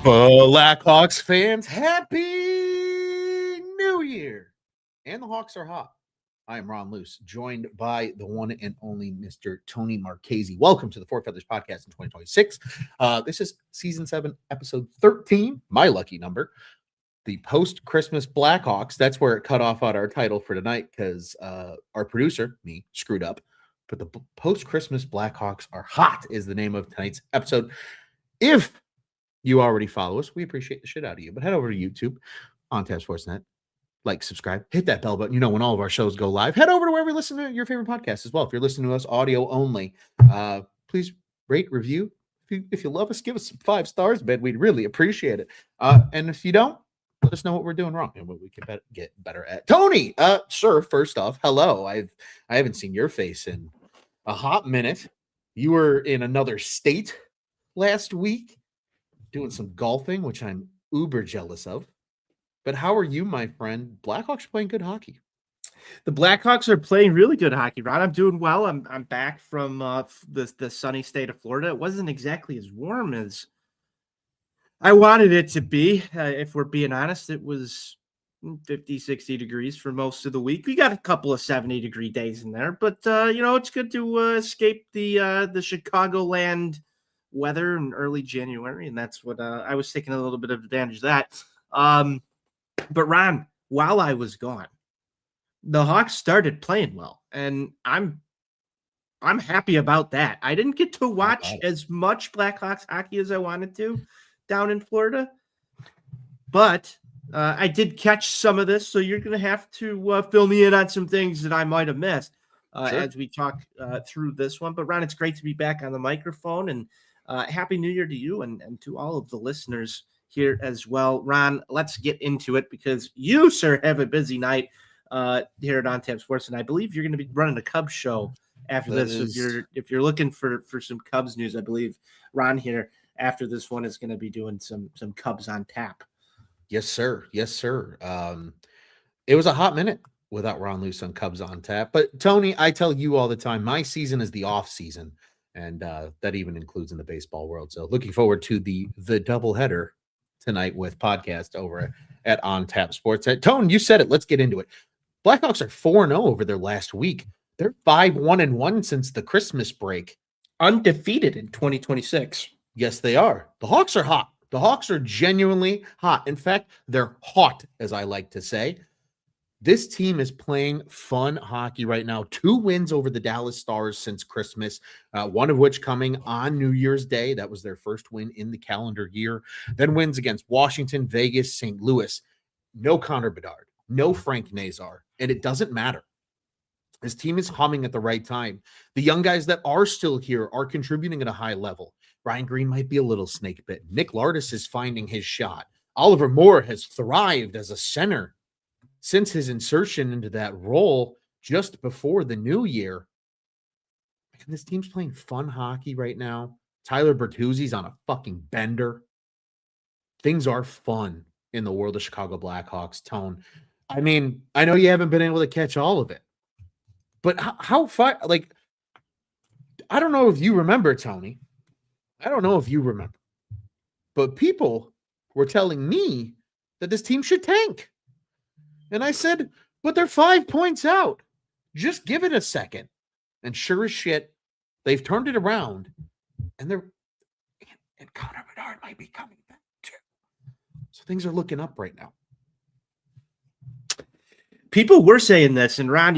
Blackhawks fans, happy New Year! And the Hawks are hot. I am Ron Luce, joined by the one and only Mr. Tony Marchese. Welcome to the Four Feathers Podcast in 2026. This is Season 7, Episode 13, my lucky number. The post-Christmas Blackhawks. That's where it cut off on our title for tonight because our producer, me, screwed up. But the post-Christmas Blackhawks are hot is the name of tonight's episode. If you already follow us, we appreciate the shit out of you. But head over to YouTube, on Tab Sportsnet, like, subscribe, hit that bell button. You know when all of our shows go live. Head over to wherever you listen to your favorite podcast as well. If you're listening to us audio only, please rate, review. If you love us, give us some 5 stars, man. We'd really appreciate it. And if you don't, let us know what we're doing wrong and what we can get better at. Tony, sir, first off, hello. I haven't seen your face in a hot minute. You were in another state last week, doing some golfing, which I'm uber jealous of. But how are you, my friend? Blackhawks are playing good hockey. The Blackhawks are playing really good hockey, Ron. I'm doing well. I'm back from the sunny state of Florida. It wasn't exactly as warm as I wanted it to be. If we're being honest, it was 50, 60 degrees for most of the week. We got a couple of 70-degree days in there, but it's good to escape the Chicagoland weather in early January, and that's what I was taking a little bit of advantage of that. But Ron, while I was gone, the Hawks started playing well, and I'm happy about that. I didn't get to watch as much Blackhawks hockey as I wanted to down in Florida, but I did catch some of this, so you're going to have to fill me in on some things that I might have missed as we talk through this one. But Ron, it's great to be back on the microphone, and Happy New Year to you and to all of the listeners here as well. Ron, let's get into it because you, sir, have a busy night here at On Tap Sports, and I believe you're going to be running a Cubs show after this. If you're looking for some Cubs news, I believe Ron here after this one is going to be doing some Cubs on tap. Yes, sir. Yes, sir. It was a hot minute without Ron Luce on Cubs on tap. But Tony, I tell you all the time, my season is the off season. And that even includes in the baseball world. So looking forward to the doubleheader tonight with podcast over at On Tap Sports. Tone, you said it. Let's get into it. Blackhawks are 4-0 over their last week. They're 5-1-1 since the Christmas break. Undefeated in 2026. Yes, they are. The Hawks are hot. The Hawks are genuinely hot. In fact, they're hot, as I like to say. This team is playing fun hockey right now. 2 wins over the Dallas Stars since Christmas, one of which coming on New Year's Day. That was their first win in the calendar year. Then wins against Washington, Vegas, St. Louis. No Connor Bedard, no Frank Nazar, and it doesn't matter. This team is humming at the right time. The young guys that are still here are contributing at a high level. Brian Green might be a little snake bitten. Nick Lardis is finding his shot. Oliver Moore has thrived as a center since his insertion into that role just before the new year. And this team's playing fun hockey right now. Tyler Bertuzzi's on a fucking bender. Things are fun in the world of Chicago Blackhawks. Tone, I mean, I know you haven't been able to catch all of it, but how far, like, I don't know if you remember, Tony. I don't know if you remember, but people were telling me that this team should tank. And I said, but they're 5 points out. Just give it a second. And sure as shit, they've turned it around. And Connor Bedard might be coming back too. So things are looking up right now. People were saying this, and Ron,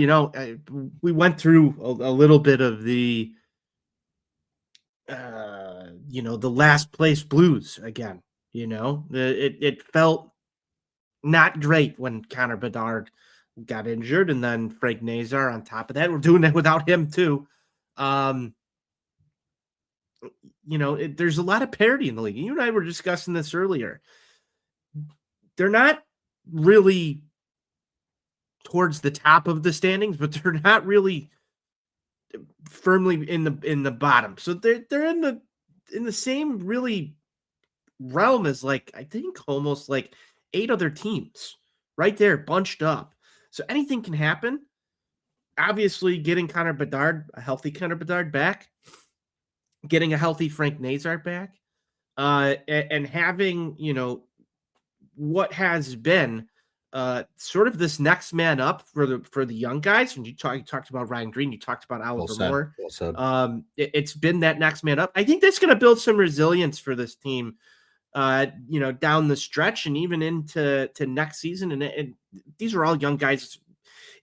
we went through a little bit of the last place blues again. It felt not great when Connor Bedard got injured, and then Frank Nazar on top of that. We're doing that without him too. There's a lot of parity in the league. You and I were discussing this earlier. They're not really towards the top of the standings, but they're not really firmly in the bottom. So they're in the same really realm as, like, I think almost like 8 other teams right there bunched up. So anything can happen. Obviously, getting Connor Bedard, a healthy Connor Bedard back, getting a healthy Frank Nazar back and having, what has been sort of this next man up for the young guys. And you talked about Ryan Green, you talked about Well Oliver said. Moore. Well said. It's been that next man up. I think that's going to build some resilience for this team, down the stretch and even into next season. And these are all young guys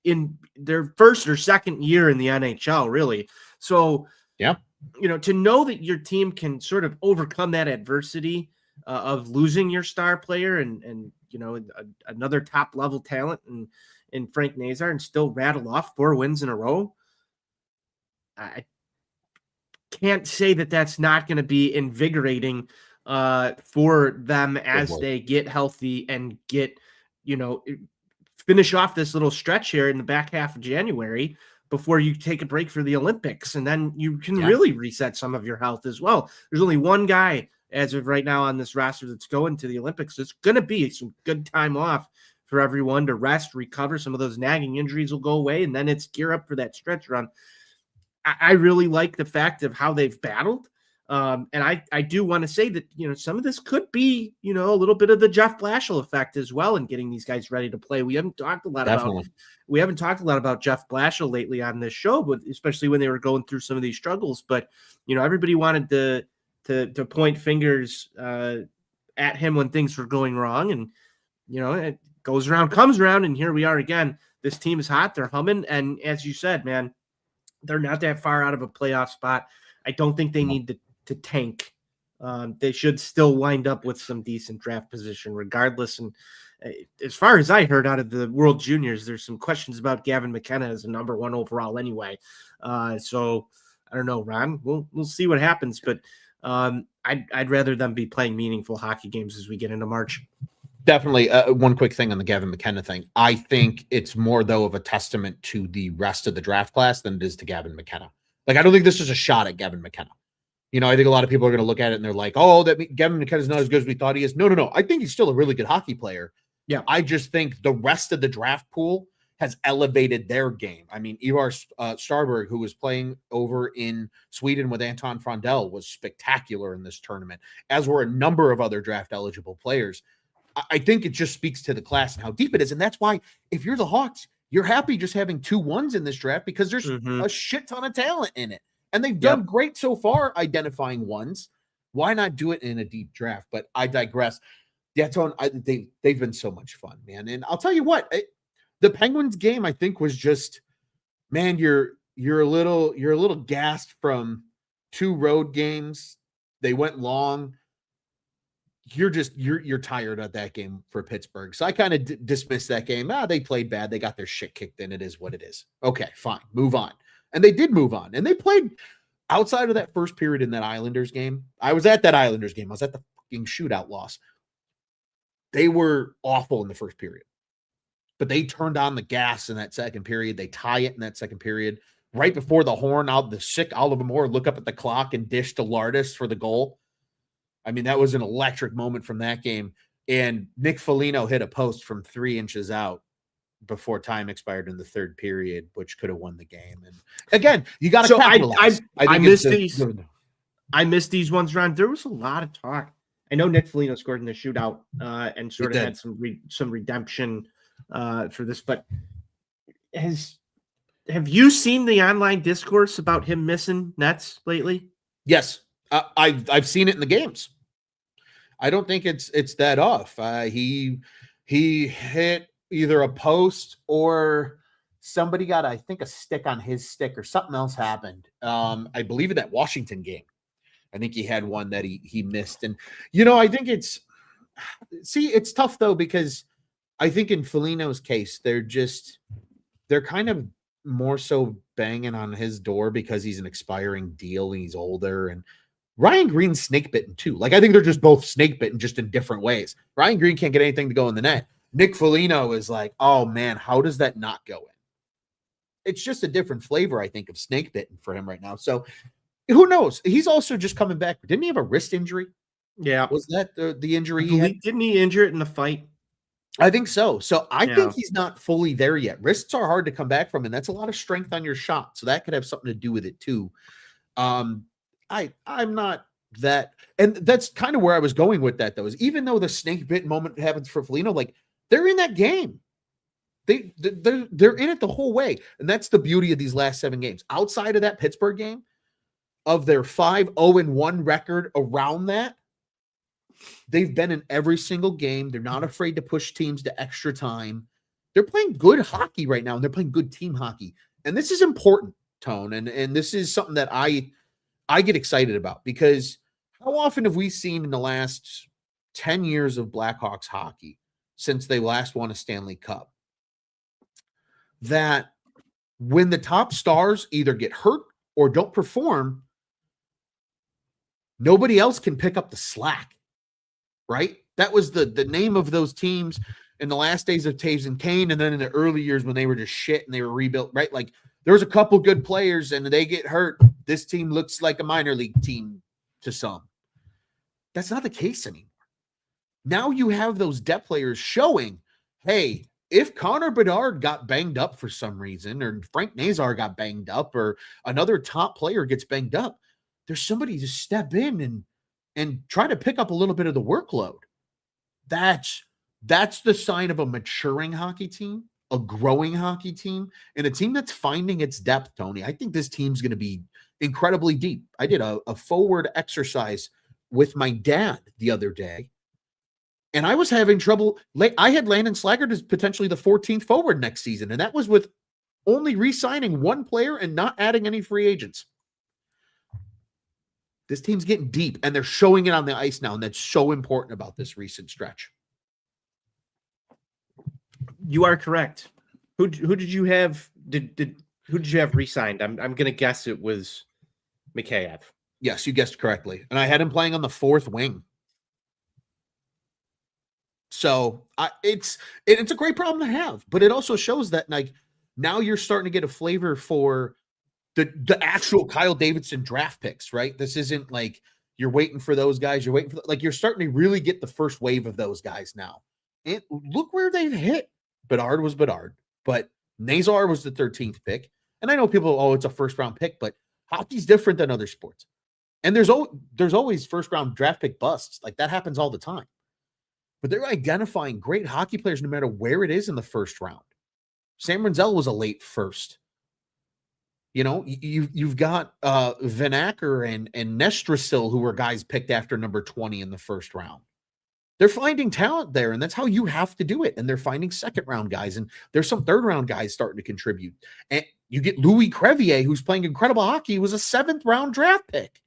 in their first or second year in the NHL, really. So, Yeah. To know that your team can sort of overcome that adversity of losing your star player and another top level talent in Frank Nazar and still rattle off 4 wins in a row. I can't say that that's not going to be invigorating for them as they get healthy and get, finish off this little stretch here in the back half of January before you take a break for the Olympics. And then you can really reset some of your health as well. There's only one guy as of right now on this roster that's going to the Olympics. So it's going to be some good time off for everyone to rest, recover. Some of those nagging injuries will go away, and then it's gear up for that stretch run. I really like the fact of how they've battled. And I do want to say that, some of this could be, a little bit of the Jeff Blashill effect as well in getting these guys ready to play. We haven't talked a lot about Jeff Blashill lately on this show, but especially when they were going through some of these struggles. But, everybody wanted to point fingers at him when things were going wrong. And, it goes around, comes around. And here we are again. This team is hot. They're humming. And as you said, man, they're not that far out of a playoff spot. I don't think they need to tank. They should still wind up with some decent draft position regardless. And as far as I heard out of the World Juniors, there's some questions about Gavin McKenna as a number 1 overall anyway. So I don't know, Ron. We'll see what happens. But I'd rather them be playing meaningful hockey games as we get into March. Definitely. One quick thing on the Gavin McKenna thing. I think it's more, though, of a testament to the rest of the draft class than it is to Gavin McKenna. Like, I don't think this is a shot at Gavin McKenna. I think a lot of people are going to look at it and they're like, oh, Gavin McKenna is not as good as we thought he is. No. I think he's still a really good hockey player. Yeah. I just think the rest of the draft pool has elevated their game. I mean, Ivar Starberg, who was playing over in Sweden with Anton Frondell, was spectacular in this tournament, as were a number of other draft-eligible players. I think it just speaks to the class and how deep it is. And that's why if you're the Hawks, you're happy just having 2 1s in this draft because there's a shit ton of talent in it. And they've done great so far identifying ones. Why not do it in a deep draft? But I digress. They've been so much fun, man. And I'll tell you what, the Penguins game, I think, was just, man, you're a little gassed from 2 road games. They went long. You're tired of that game for Pittsburgh. So I kind of dismissed that game. They played bad. They got their shit kicked in. It is what it is. Okay, fine. Move on. And they did move on. And they played outside of that first period in that Islanders game. I was at that Islanders game. I was at the fucking shootout loss. They were awful in the first period. But they turned on the gas in that second period. They tie it in that second period. Right before the horn, the sick Oliver Moore look up at the clock and dish to Lardis for the goal. I mean, that was an electric moment from that game. And Nick Foligno hit a post from 3 inches out before time expired in the third period, which could have won the game. And again, you got to capitalize. I missed these ones, Ron. There was a lot of talk. I know Nick Foligno scored in the shootout and sort of had some redemption for this, but have you seen the online discourse about him missing nets lately? Yes. I've seen it in the games. I don't think it's that off. He hit either a post or somebody got, I think, a stick on his stick or something else happened. I believe in that Washington game. I think he had one that he missed. And, I think it's tough though, because I think in Foligno's case, they're kind of more so banging on his door because he's an expiring deal and he's older. And Ryan Green's snake bitten too. Like, I think they're just both snake bitten, just in different ways. Ryan Green can't get anything to go in the net. Nick Foligno is like, oh man, how does that not go in? It's just a different flavor, I think, of snake bitten for him right now. So who knows? He's also just coming back. Didn't he have a wrist injury? Yeah. Was that the injury he had? Didn't he injure it in the fight? I think so. So I think he's not fully there yet. Wrists are hard to come back from, and that's a lot of strength on your shot. So that could have something to do with it too. I'm not that, and that's kind of where I was going with that, though, is even though the snake bit moment happens for Foligno, like they're in that game. They're in it the whole way. And that's the beauty of these last 7 games. Outside of that Pittsburgh game, of their 5-0-1 record around that, they've been in every single game. They're not afraid to push teams to extra time. They're playing good hockey right now, and they're playing good team hockey. And this is important, Tone. And this is something that I get excited about, because how often have we seen in the last 10 years of Blackhawks hockey, since they last won a Stanley Cup, that when the top stars either get hurt or don't perform, nobody else can pick up the slack, right? That was the name of those teams in the last days of Taves and Kane, and then in the early years when they were just shit and they were rebuilt, right? Like there was a couple good players and they get hurt. This team looks like a minor league team to some. That's not the case anymore. Now you have those depth players showing, hey, if Connor Bedard got banged up for some reason, or Frank Nazar got banged up, or another top player gets banged up, there's somebody to step in and try to pick up a little bit of the workload. That's the sign of a maturing hockey team, a growing hockey team, and a team that's finding its depth, Tony. I think this team's going to be incredibly deep. I did a forward exercise with my dad the other day, and I was having trouble. I had Landon Slaggert as potentially the 14th forward next season, and that was with only re-signing one player and not adding any free agents. This team's getting deep, and they're showing it on the ice now, and that's so important about this recent stretch. You are correct. Who did you have? Who did you have re-signed? I'm going to guess it was Mikheyev. Yes, you guessed correctly, and I had him playing on the 4th wing. So it's a great problem to have, but it also shows that like now you're starting to get a flavor for the actual Kyle Davidson draft picks, right? This isn't like you're waiting for those guys. You're waiting for like you're starting to really get the first wave of those guys now. And look where they've hit. Bedard was Bedard, but Nazar was the 13th pick. And I know people, it's a first round pick, but hockey's different than other sports. And there's always first round draft pick busts. Like that happens all the time. But they're identifying great hockey players no matter where it is in the first round. Sam Renzel was a late first. You know, you've got Van Acker and Nestrasil, who were guys picked after number 20 in the first round. They're finding talent there, and that's how you have to do it. And they're finding second round guys, and there's some third round guys starting to contribute. And you get Louis Crevier, who's playing incredible hockey, who was a 7th round draft pick.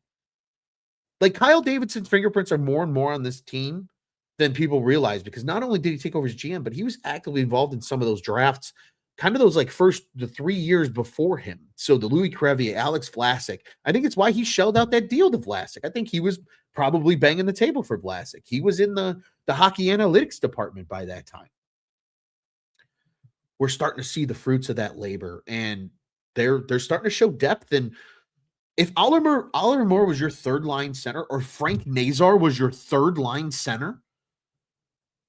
Like Kyle Davidson's fingerprints are more and more on this team than people realize, because not only did he take over as GM, but he was actively involved in some of those drafts, kind of those like the 3 years before him. So the Louis Crevier, Alex Vlasic, I think it's why he shelled out that deal to Vlasic. I think he was probably banging the table for Vlasic. He was in the hockey analytics department by that time. We're starting to see the fruits of that labor, and they're starting to show depth. And if Oliver Moore was your third line center, or Frank Nazar was your third line center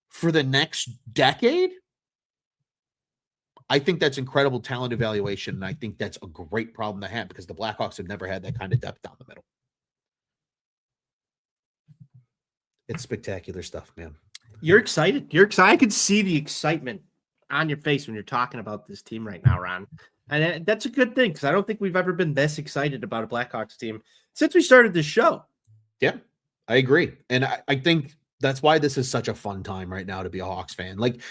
for the next decade, I think that's incredible talent evaluation, and I think that's a great problem to have, because the Blackhawks have never had that kind of depth down the middle. It's spectacular stuff, man. You're excited. You're excited. I could see the excitement on your face when you're talking about this team right now, Ron. And that's a good thing, because I don't think we've ever been this excited about a Blackhawks team since we started this show. Yeah, I agree. And I think that's why this is such a fun time right now to be a Hawks fan. Like,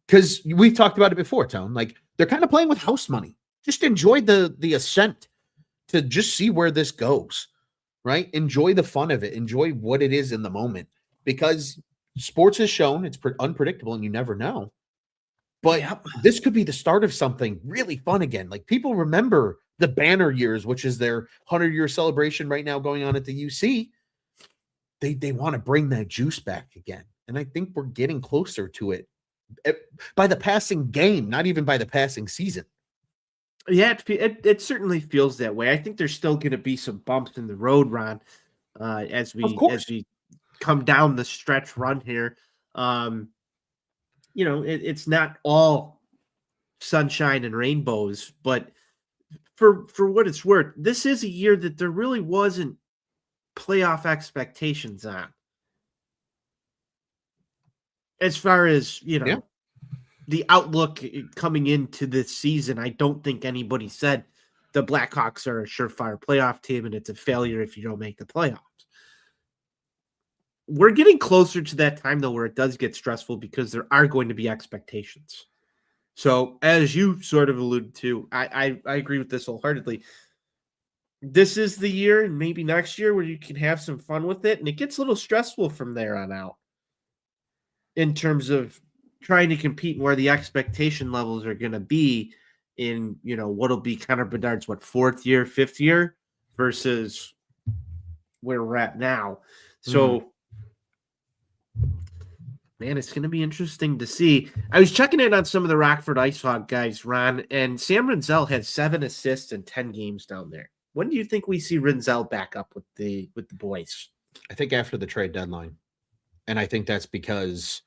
because we've talked about it before, Tone. Like, they're kind of playing with house money. Just enjoy the ascent to just see where this goes, right? Enjoy the fun of it. Enjoy what it is in the moment, because sports has shown it's unpredictable and you never know. But This could be the start of something really fun again. Like, people remember the Banner years, which is their 100-year celebration right now going on at the UC. They want to bring that juice back again. And I think we're getting closer to it by the passing game, not even by the passing season. Yeah, it certainly feels that way. I think there's still going to be some bumps in the road, Ron, as we come down the stretch run here. You know, it's not all sunshine and rainbows, but for what it's worth, this is a year that there really wasn't playoff expectations on. As far as, Yeah. the outlook coming into this season, I don't think anybody said the Blackhawks are a surefire playoff team and it's a failure if you don't make the playoffs. We're getting closer to that time, though, where it does get stressful because there are going to be expectations. So, as you sort of alluded to, I agree with this wholeheartedly. This is the year, and maybe next year, where you can have some fun with it, and it gets a little stressful from there on out in terms of trying to compete and where the expectation levels are going to be in, what'll be Connor Bedard's, fourth year, fifth year versus where we're at now. So, man, it's going to be interesting to see. I was checking in on some of the Rockford IceHog guys, Ron, and Sam Rinzel had 7 assists in 10 games down there. When do you think we see Rinzel back up with the boys? I think after the trade deadline. And I think that's because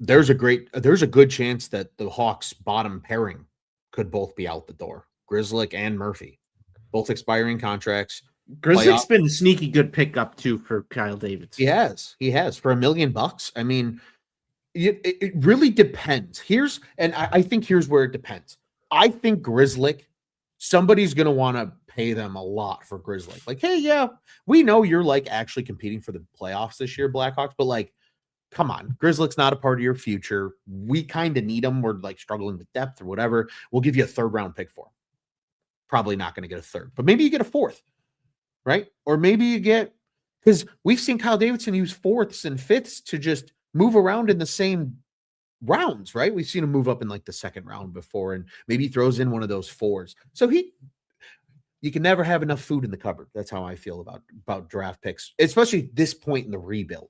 there's a good chance that the Hawks' bottom pairing could both be out the door. Grzelcyk and Murphy, both expiring contracts. Grzelcyk's been a sneaky good pickup too for Kyle Davidson. He has for $1 million. I mean, it really depends. I think here's where it depends. I think Grzelcyk, somebody's going to want to pay them a lot for Grzelcyk. Like, hey, yeah, we know you're like actually competing for the playoffs this year, Blackhawks, but like, come on, Grzelcyk's not a part of your future. We kind of need him. We're like struggling with depth or whatever. We'll give you a 3rd round pick for him. Probably not going to get a 3rd, but maybe you get a 4th, right? Or maybe you get, because we've seen Kyle Davidson use 4ths and 5ths to just move around in the same rounds, right? We've seen him move up in like the 2nd round before, and maybe he throws in one of those 4s. So you can never have enough food in the cupboard. That's how I feel about draft picks, especially this point in the rebuild.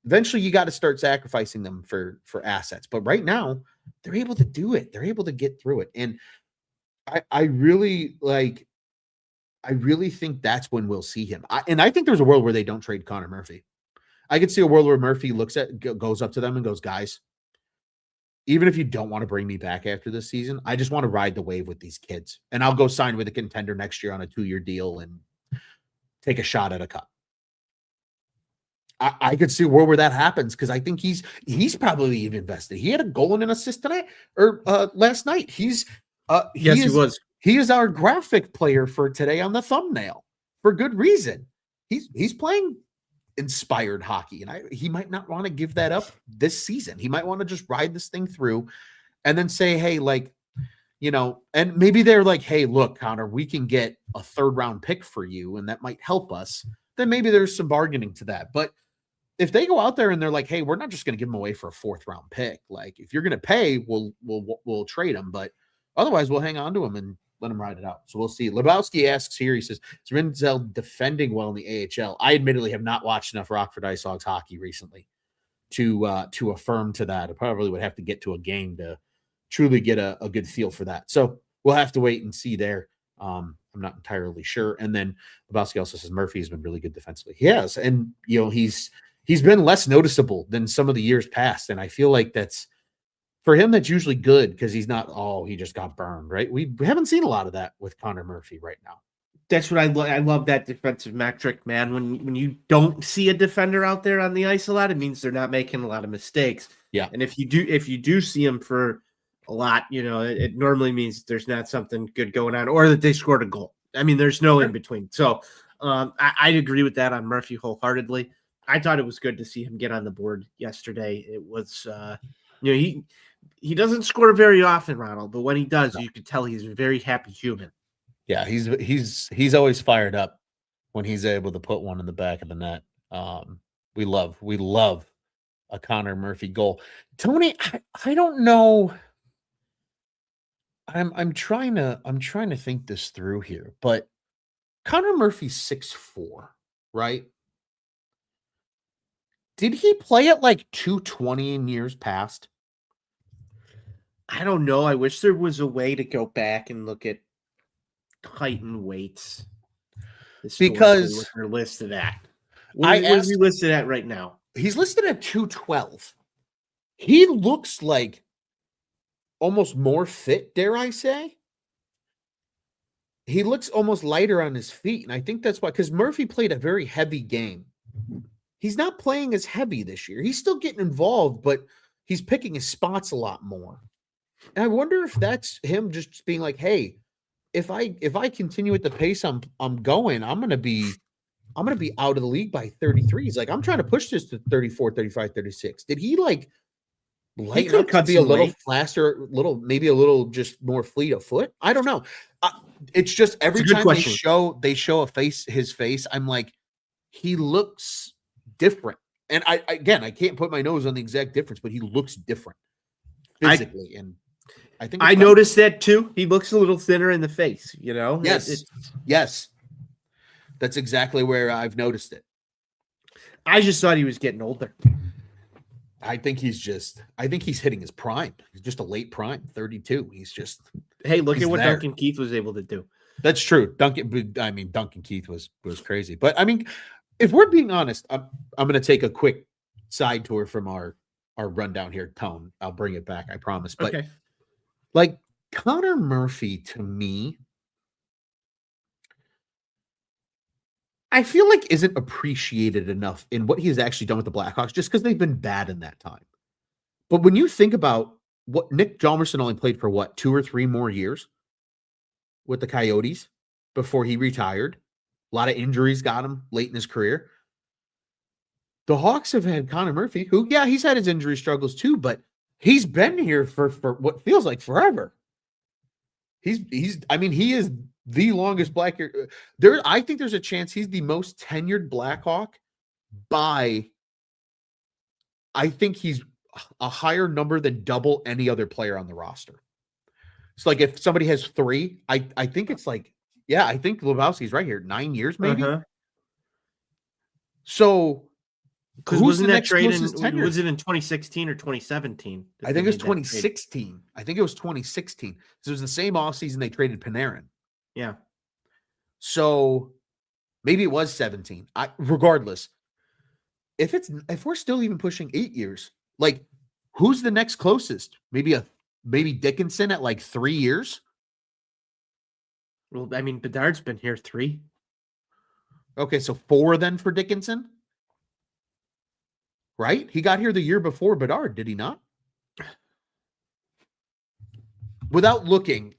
Eventually, you got to start sacrificing them for assets. But right now, they're able to do it. They're able to get through it. And I really think that's when we'll see him. I think there's a world where they don't trade Connor Murphy. I could see a world where Murphy goes up to them and goes, guys, even if you don't want to bring me back after this season, I just want to ride the wave with these kids. And I'll go sign with a contender next year on a 2-year deal and take a shot at a cup. I could see a world where that happens because I think he's probably even invested. He had a goal and an assist tonight or last night. He was. He is our graphic player for today on the thumbnail for good reason. He's playing inspired hockey, and he might not want to give that up this season. He might want to just ride this thing through and then say, hey, like, and maybe they're like, hey, look, Connor, we can get a 3rd round pick for you, and that might help us. Then maybe there's some bargaining to that. But if they go out there and they're like, hey, we're not just going to give him away for a 4th round pick. Like, if you're going to pay, we'll trade him, but otherwise we'll hang on to him and let him ride it out. So we'll see. Lebowski asks here, he says, is Rinzel defending well in the AHL? I admittedly have not watched enough Rockford IceHogs hockey recently to affirm to that. I probably would have to get to a game to truly get a good feel for that. So we'll have to wait and see there. I'm not entirely sure. And then Lebowski also says Murphy has been really good defensively. He has. And, he's been less noticeable than some of the years past. And I feel like for him, that's usually good because he's not, he just got burned, right? We haven't seen a lot of that with Connor Murphy right now. That's what I love that defensive metric, man. When you don't see a defender out there on the ice a lot, it means they're not making a lot of mistakes. Yeah. And if you do see them for a lot, it normally means there's not something good going on or that they scored a goal. I mean, there's no in between. So I'd agree with that on Murphy wholeheartedly. I thought it was good to see him get on the board yesterday. It was, he doesn't score very often, Ronald, but when he does, you can tell he's a very happy human. Yeah, he's always fired up when he's able to put one in the back of the net. We love a Connor Murphy goal. Tony, I don't know. I'm trying to think this through here, but Connor Murphy's 6'4", right? Did he play at like 220 in years past? I don't know. I wish there was a way to go back and look at height and weights. Because we're listed at. Where is he listed at right now? He's listed at 212. He looks like almost more fit, dare I say? he looks almost lighter on his feet. And I think that's why, because Murphy played a very heavy game. He's not playing as heavy this year. He's still getting involved, but he's picking his spots a lot more. And I wonder if that's him just being like, hey, if I continue at the pace I'm going, I'm gonna be out of the league by 33. He's like, I'm trying to push this to 34, 35, 36. Did he like lighten could up to cut be a some little weight. faster, maybe a little just more fleet of foot? I don't know. It's just every It's a good time question. they show his face, I'm like, he looks different. And I can't put my nose on the exact difference, but he looks different physically. And I think I noticed that too. He looks a little thinner in the face, you know? Yes. Yes. That's exactly where I've noticed it. I just thought he was getting older. I think he's hitting his prime. He's just a late prime, 32. Hey, look at what there. Duncan Keith was able to do. That's true. Duncan Keith was crazy. But I mean, if we're being honest, I'm going to take a quick side tour from our rundown here, Tone. I'll bring it back, I promise. But Okay. like Connor Murphy, to me, I feel like isn't appreciated enough in what he has actually done with the Blackhawks, just because they've been bad in that time. But when you think about what Nick Hjalmarsson only played for, what, 2 or 3 more years with the Coyotes before he retired, a lot of injuries got him late in his career. The Hawks have had Connor Murphy, who, yeah, he's had his injury struggles too, but he's been here for what feels like forever. He is the longest I think there's a chance he's the most tenured Blackhawk by, I think he's a higher number than double any other player on the roster. So like if somebody has 3, I think it's like, yeah, I think Lebowski's right here. 9 years, maybe. So because wasn't that trade was it in 2016 or 2017? I think it was 2016. I think it was 2016. So it was the same offseason they traded Panarin. Yeah. So maybe it was 17. Regardless, if we're still even pushing 8 years, like who's the next closest? Maybe Dickinson at like 3 years. Well, I mean, Bedard's been here 3. Okay, so 4 then for Dickinson. Right? He got here the year before Bedard, did he not? Without looking,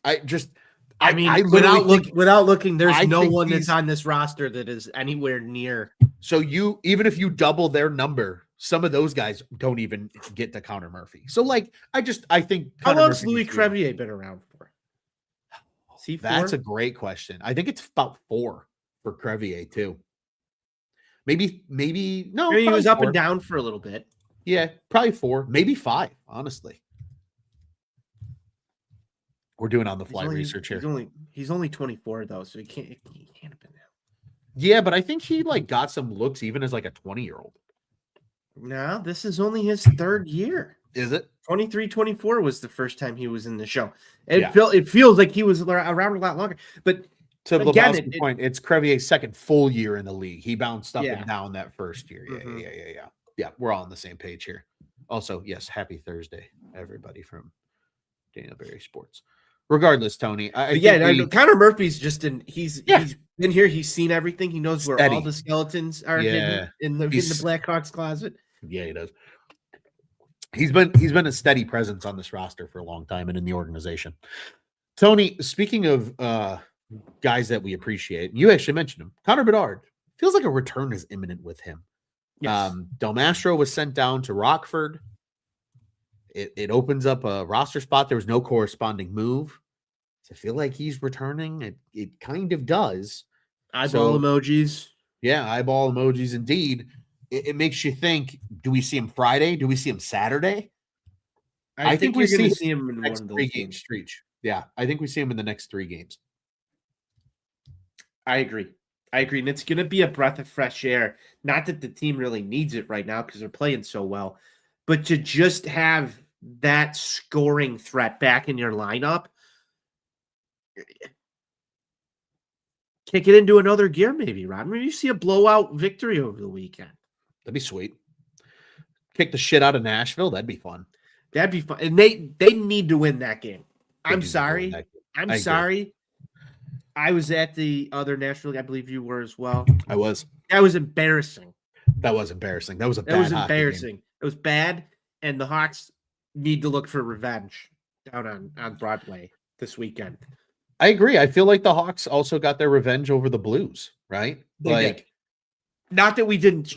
without looking, there's no one that's on this roster that is anywhere near. So even if you double their number, some of those guys don't even get to Connor Murphy. So like, I think how long's Louis Crevier been around for? That's a great question. I think it's about 4 for Crevier too. Maybe no. Maybe he was up and down for a little bit. Yeah, probably 4, maybe 5. Honestly, we're doing on the fly research here. He's only 24 though, so he can't have been that. Yeah, but I think he like got some looks even as like a 20-year-old. No, this is only his 3rd year. Is it? 23-24 was the first time he was in the show. It feels like he was around a lot longer, but. To Lebowski's point, it's Crevier's 2nd full year in the league. He bounced up and down that first year. Yeah. We're all on the same page here. Also, yes, happy Thursday, everybody from Daniel Berry Sports. Regardless, Tony, Connor Murphy's just he's been here. He's seen everything. He knows where all the skeletons are hidden in the Blackhawks closet. Yeah, he does. He's been a steady presence on this roster for a long time and in the organization. Tony, speaking of guys that we appreciate, you actually mentioned him. Connor Bedard, feels like a return is imminent with him. Yes. Del Mastro was sent down to Rockford. It opens up a roster spot. There was no corresponding move. So I feel like he's returning. It kind of does. Eyeball emojis. Yeah, eyeball emojis indeed. It makes you think, do we see him Friday? Do we see him Saturday? I think we see him in one of those 3-game stretch. Yeah, I think we see him in the next 3 games. I agree. And it's going to be a breath of fresh air. Not that the team really needs it right now because they're playing so well, but to just have that scoring threat back in your lineup, kick it into another gear maybe, Ron. Maybe you see a blowout victory over the weekend. That'd be sweet. Kick the shit out of Nashville. That'd be fun. That'd be fun. And they need to win that game. I'm sorry. I was at the other National League. I believe you were as well. I was. That was embarrassing. That was embarrassing. That was a That was bad hockey game. embarrassing. It was bad, and the Hawks need to look for revenge down on Broadway this weekend. I agree. I feel like the Hawks also got their revenge over the Blues, right? They did. Not that we didn't,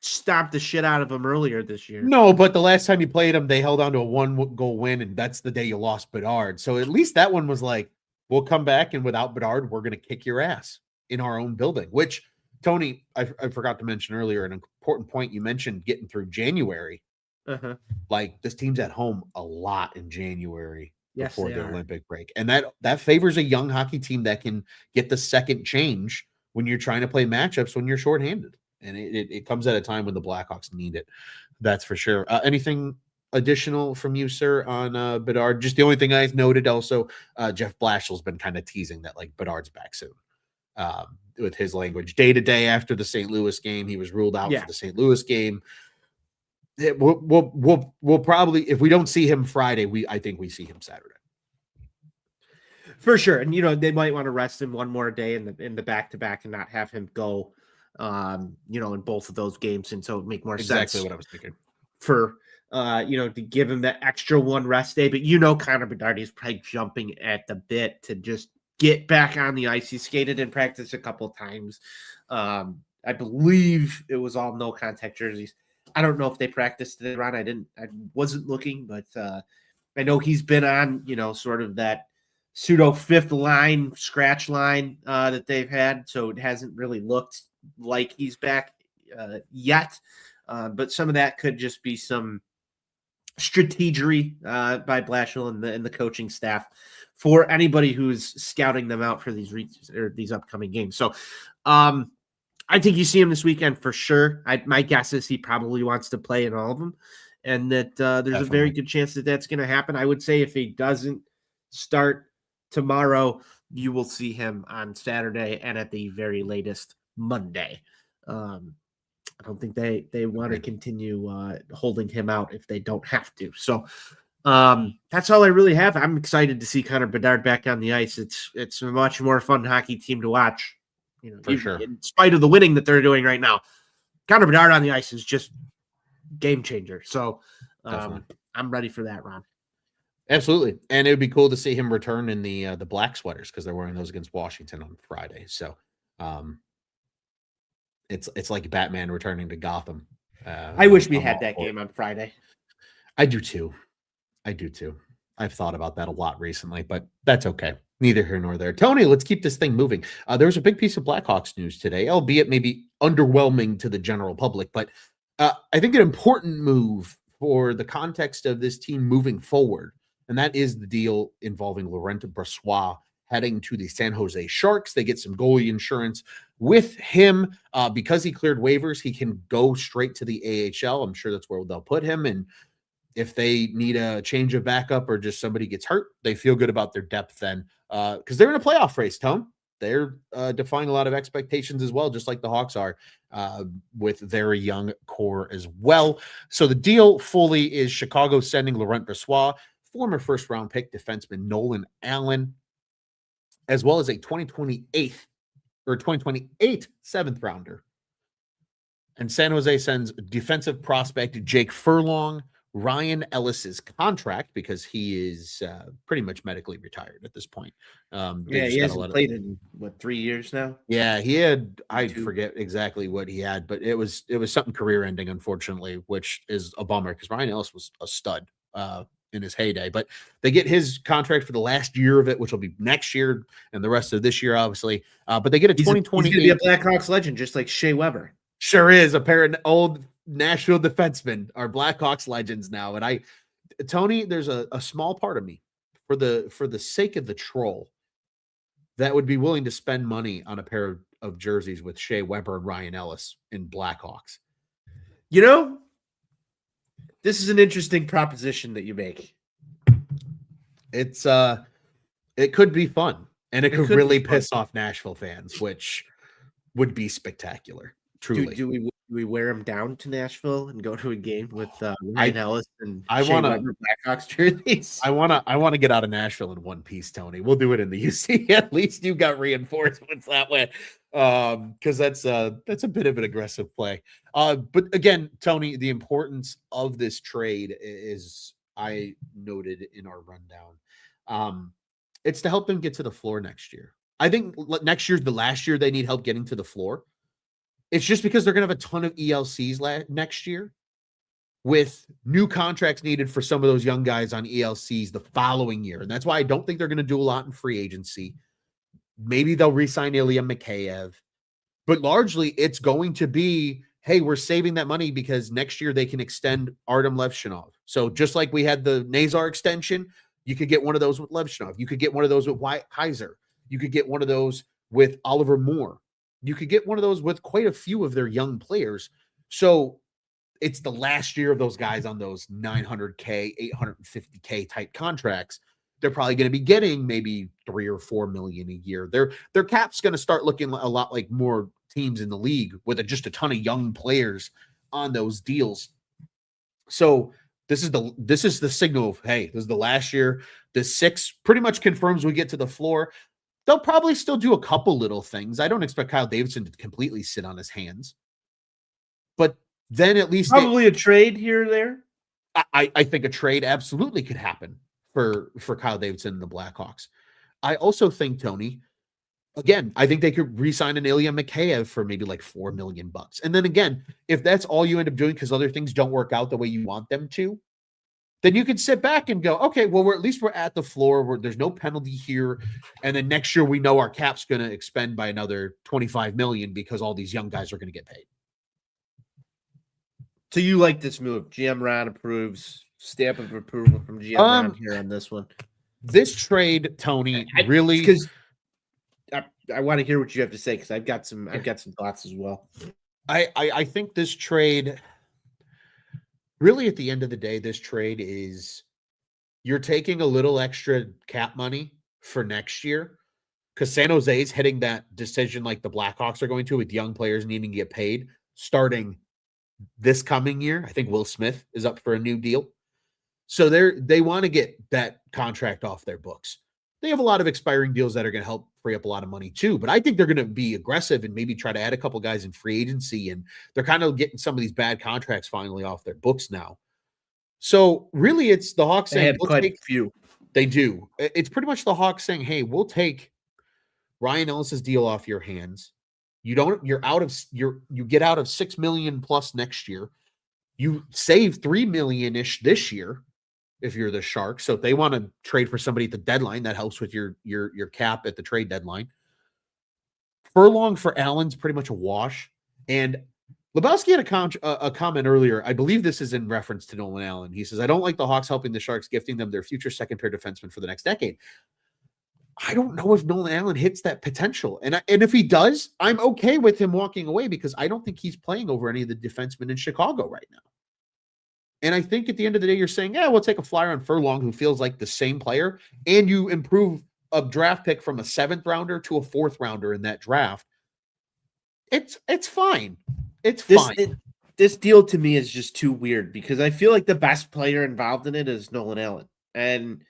stomp the shit out of them earlier this year. No, but the last time you played them, they held on to a 1-goal win, and that's the day you lost Bedard. So at least that one was like, we'll come back, and without Bedard, we're going to kick your ass in our own building, which, Tony, I forgot to mention earlier, an important point you mentioned getting through January. Uh-huh. Like, this team's at home a lot in January before the Olympic break. And that favors a young hockey team that can get the second change when you're trying to play matchups when you're shorthanded. And it comes at a time when the Blackhawks need it. That's for sure. Anything additional from you, sir, on Bedard? Just the only thing I noted also, Jeff Blashill's been kind of teasing that, like, Bedard's back soon. With his language, day to day after the St. Louis game, he was ruled out for the St. Louis game. We'll probably, if we don't see him Friday, I think we see him Saturday for sure. And they might want to rest him one more day in the back-to-back and not have him go in both of those games, and so it would make more sense. Exactly what I was thinking. For to give him that extra one rest day, but Connor Bedard is probably jumping at the bit to just get back on the ice. He skated in practice a couple of times. I believe it was all no contact jerseys. I don't know if they practiced today, Ron. I wasn't looking, but I know he's been on, sort of that pseudo fifth line, scratch line that they've had. So it hasn't really looked like he's back yet. But some of that could just be some strategery by Blashill and the coaching staff for anybody who's scouting them out for these upcoming games. So I think you see him this weekend for sure. My guess is he probably wants to play in all of them, and that there's Definitely. A very good chance that that's going to happen. I would say if he doesn't start tomorrow, you will see him on Saturday and at the very latest Monday. I don't think they want to continue holding him out if they don't have to. So that's all I really have. I'm excited to see Connor Bedard back on the ice. It's a much more fun hockey team to watch. For sure. In spite of the winning that they're doing right now, Connor Bedard on the ice is just game changer. So I'm ready for that, Ron. Absolutely. And it would be cool to see him return in the black sweaters, because they're wearing those against Washington on Friday. So it's like Batman returning to Gotham. I wish we had that game on Friday. I do too. I've thought about that a lot recently, but that's okay. Neither here nor there. Tony, let's keep this thing moving. There was a big piece of Blackhawks news today, albeit maybe underwhelming to the general public, but I think an important move for the context of this team moving forward, and that is the deal involving Laurent Brossoit heading to the San Jose Sharks. They get some goalie insurance with him. Because he cleared waivers, he can go straight to the AHL. I'm sure that's where they'll put him, and if they need a change of backup or just somebody gets hurt, they feel good about their depth then, because they're in a playoff race, Tone. They're defying a lot of expectations as well, just like the Hawks are, with their young core as well. So the deal fully is Chicago sending Laurent Brossoit, former first-round pick defenseman Nolan Allen, as well as a 2028 seventh rounder. And San Jose sends defensive prospect Jake Furlong, Ryan Ellis's contract, because he is pretty much medically retired at this point. He hasn't played in 3 years now. Yeah, he had. I forget exactly what he had, but it was something career-ending, unfortunately, which is a bummer because Ryan Ellis was a stud in his heyday. But they get his contract for the last year of it, which will be next year and the rest of this year, obviously. But they get a 2020. He's going to be a Blackhawks legend, just like Shea Weber. Sure is. A pair of old Nashville defensemen are Blackhawks legends now. And Tony, there's a small part of me for the sake of the troll that would be willing to spend money on a pair of jerseys with Shea Weber and Ryan Ellis in Blackhawks. This is an interesting proposition that you make. It could be fun, and it could really piss off Nashville fans, which would be spectacular. Truly. Do we we wear him down to Nashville and go to a game with I Ryan Ellis and I Shea wanna Weber Blackhawks jerseys? I wanna get out of Nashville in one piece, Tony. We'll do it in the UC. At least you got reinforcements that way. Because that's a bit of an aggressive play. But again, Tony, the importance of this trade is I noted in our rundown. It's to help them get to the floor next year. I think next year's the last year they need help getting to the floor. It's just because they're going to have a ton of ELCs next year with new contracts needed for some of those young guys on ELCs the following year. And that's why I don't think they're going to do a lot in free agency. Maybe they'll re-sign Ilya Mikheyev. But largely, it's going to be, hey, we're saving that money because next year they can extend Artem Levshinov. So just like we had the Nazar extension, you could get one of those with Levshinov. You could get one of those with Wyatt Kaiser. You could get one of those with Oliver Moore. You could get one of those with quite a few of their young players. So it's the last year of those guys on those 900K, 850K type contracts. They're probably going to be getting maybe 3 or 4 million a year. Their cap's going to start looking a lot like more teams in the league with just a ton of young players on those deals. So this is the signal of, hey, this is the last year. The 6 pretty much confirms we get to the floor. They'll probably still do a couple little things. I don't expect Kyle Davidson to completely sit on his hands. But then at least Probably a trade here or there. I think a trade absolutely could happen for Kyle Davidson and the Blackhawks. I also think, Tony, again, I think they could re-sign an Ilya Mikheyev for maybe like $4 million. And then again, if that's all you end up doing because other things don't work out the way you want them to, then you can sit back and go, okay, well, at least we're at the floor. There's no penalty here. And then next year we know our cap's going to expend by another $25 million because all these young guys are going to get paid. So you like this move? GM Ron approves. Stamp of approval from GM Ron here on this one. This trade, Tony, really because I want to hear what you have to say because I've got some thoughts as well. I think this trade. Really, at the end of the day, this trade is you're taking a little extra cap money for next year because San Jose is hitting that decision like the Blackhawks are going to with young players needing to get paid starting this coming year. I think Will Smith is up for a new deal. So they want to get that contract off their books. They have a lot of expiring deals that are going to help free up a lot of money too. But I think they're going to be aggressive and maybe try to add a couple guys in free agency. And they're kind of getting some of these bad contracts finally off their books now. So really, it's the Hawks saying, they have quite a few. They do. It's pretty much the Hawks saying, hey, we'll take Ryan Ellis's deal off your hands. You get out of $6 million plus next year. You save $3 million-ish this year if you're the Sharks. So if they want to trade for somebody at the deadline, that helps with your cap at the trade deadline. Furlong for Allen's pretty much a wash. And Lebowski had a comment earlier. I believe this is in reference to Nolan Allen. He says, I don't like the Hawks helping the Sharks, gifting them their future second-pair defenseman for the next decade. I don't know if Nolan Allen hits that potential. And if he does, I'm okay with him walking away because I don't think he's playing over any of the defensemen in Chicago right now. And I think at the end of the day, you're saying, yeah, we'll take a flyer on Furlong who feels like the same player, and you improve a draft pick from a 7th rounder to a 4th rounder in that draft. It's fine. It's fine. This deal to me is just too weird because I feel like the best player involved in it is Nolan Allen. And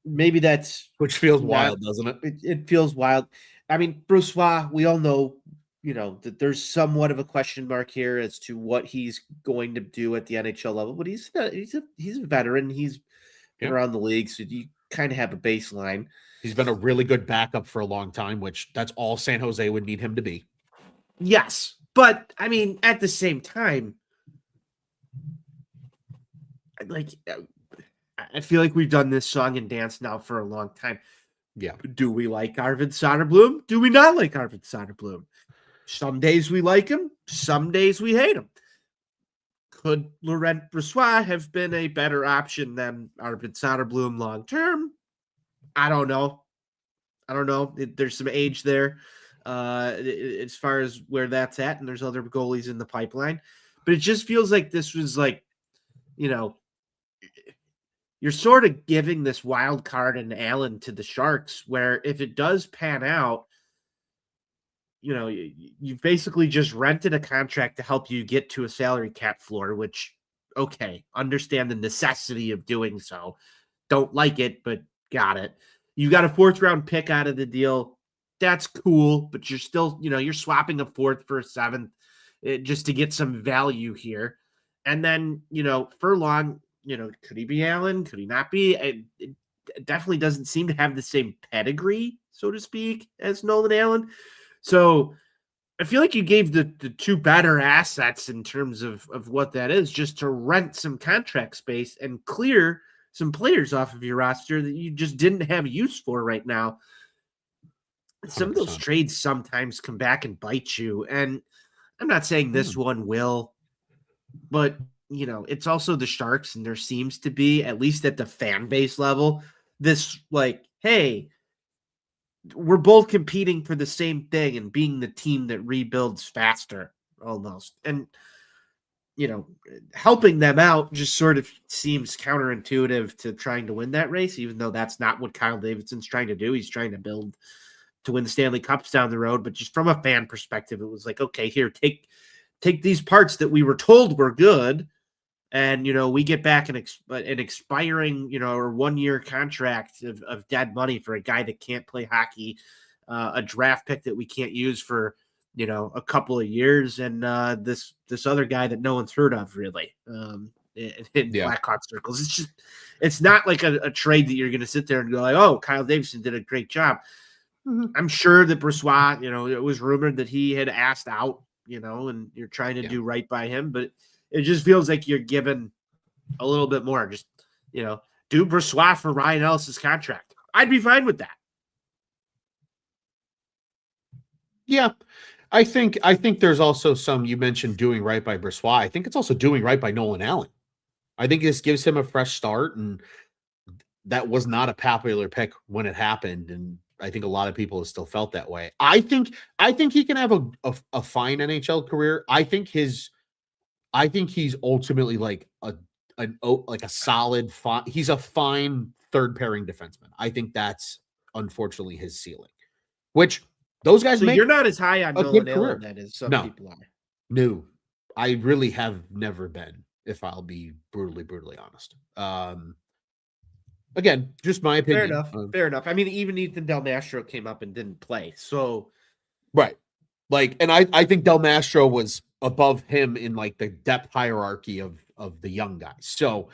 maybe that's... Which feels wild, doesn't it? It feels wild. I mean, Brossoit, we all know, that there's somewhat of a question mark here as to what he's going to do at the NHL level, but he's a veteran. He's been around the league, so you kind of have a baseline. He's been a really good backup for a long time, which that's all San Jose would need him to be. Yes, but I mean, at the same time, like, I feel like we've done this song and dance now for a long time. Yeah. Do we like Arvid Soderblom? Do we not like Arvid Soderblom? Some days we like him. Some days we hate him. Could Laurent Brossoit have been a better option than Arvid Soderblom long term? I don't know. There's some age there as far as where that's at, and there's other goalies in the pipeline. But it just feels like this was like, you're sort of giving this wild card in Allen to the Sharks, where if it does pan out, you've basically just rented a contract to help you get to a salary cap floor, which, okay, understand the necessity of doing so. Don't like it, but got it. You got a 4th-round pick out of the deal. That's cool, but you're still, you're swapping a 4th for a 7th just to get some value here. And then, Furlong, could he be Allen? Could he not be? It definitely doesn't seem to have the same pedigree, so to speak, as Nolan Allen. So I feel like you gave the two better assets in terms of what that is, just to rent some contract space and clear some players off of your roster that you just didn't have use for right now. Some of those 100%. trades sometimes come back and bite you. And I'm not saying this one will, but it's also the Sharks, and there seems to be, at least at the fan base level, this like, hey, we're both competing for the same thing and being the team that rebuilds faster almost. And, helping them out just sort of seems counterintuitive to trying to win that race, even though that's not what Kyle Davidson's trying to do. He's trying to build to win the Stanley Cups down the road. But just from a fan perspective, it was like, okay, here, take these parts that we were told were good, and we get back an expiring or 1-year contract of dead money for a guy that can't play hockey, a draft pick that we can't use for a couple of years, and this other guy that no one's heard of really in Blackhawks circles. It's not like a trade that you're going to sit there and go like, oh, Kyle Davidson did a great job. Mm-hmm. I'm sure that Brossoit, it was rumored that he had asked out, and you're trying to do right by him, but it just feels like you're given a little bit more. Just, do Brossoit for Ryan Ellis's contract. I'd be fine with that. Yeah. I think there's also some, you mentioned doing right by Brossoit. I think it's also doing right by Nolan Allen. I think this gives him a fresh start, and that was not a popular pick when it happened. And I think a lot of people have still felt that way. I think he can have a fine NHL career. I think he's ultimately like a solid he's a fine third pairing defenseman. I think that's unfortunately his ceiling, which those guys make. You're not as high on Nolan Allen then as some people are. No, I really have never been, if I'll be brutally honest. Again, just my opinion. Fair enough. I mean, even Ethan Del Mastro came up and didn't play. So right. Like, and I think Del Mastro was above him in like the depth hierarchy of the young guys. So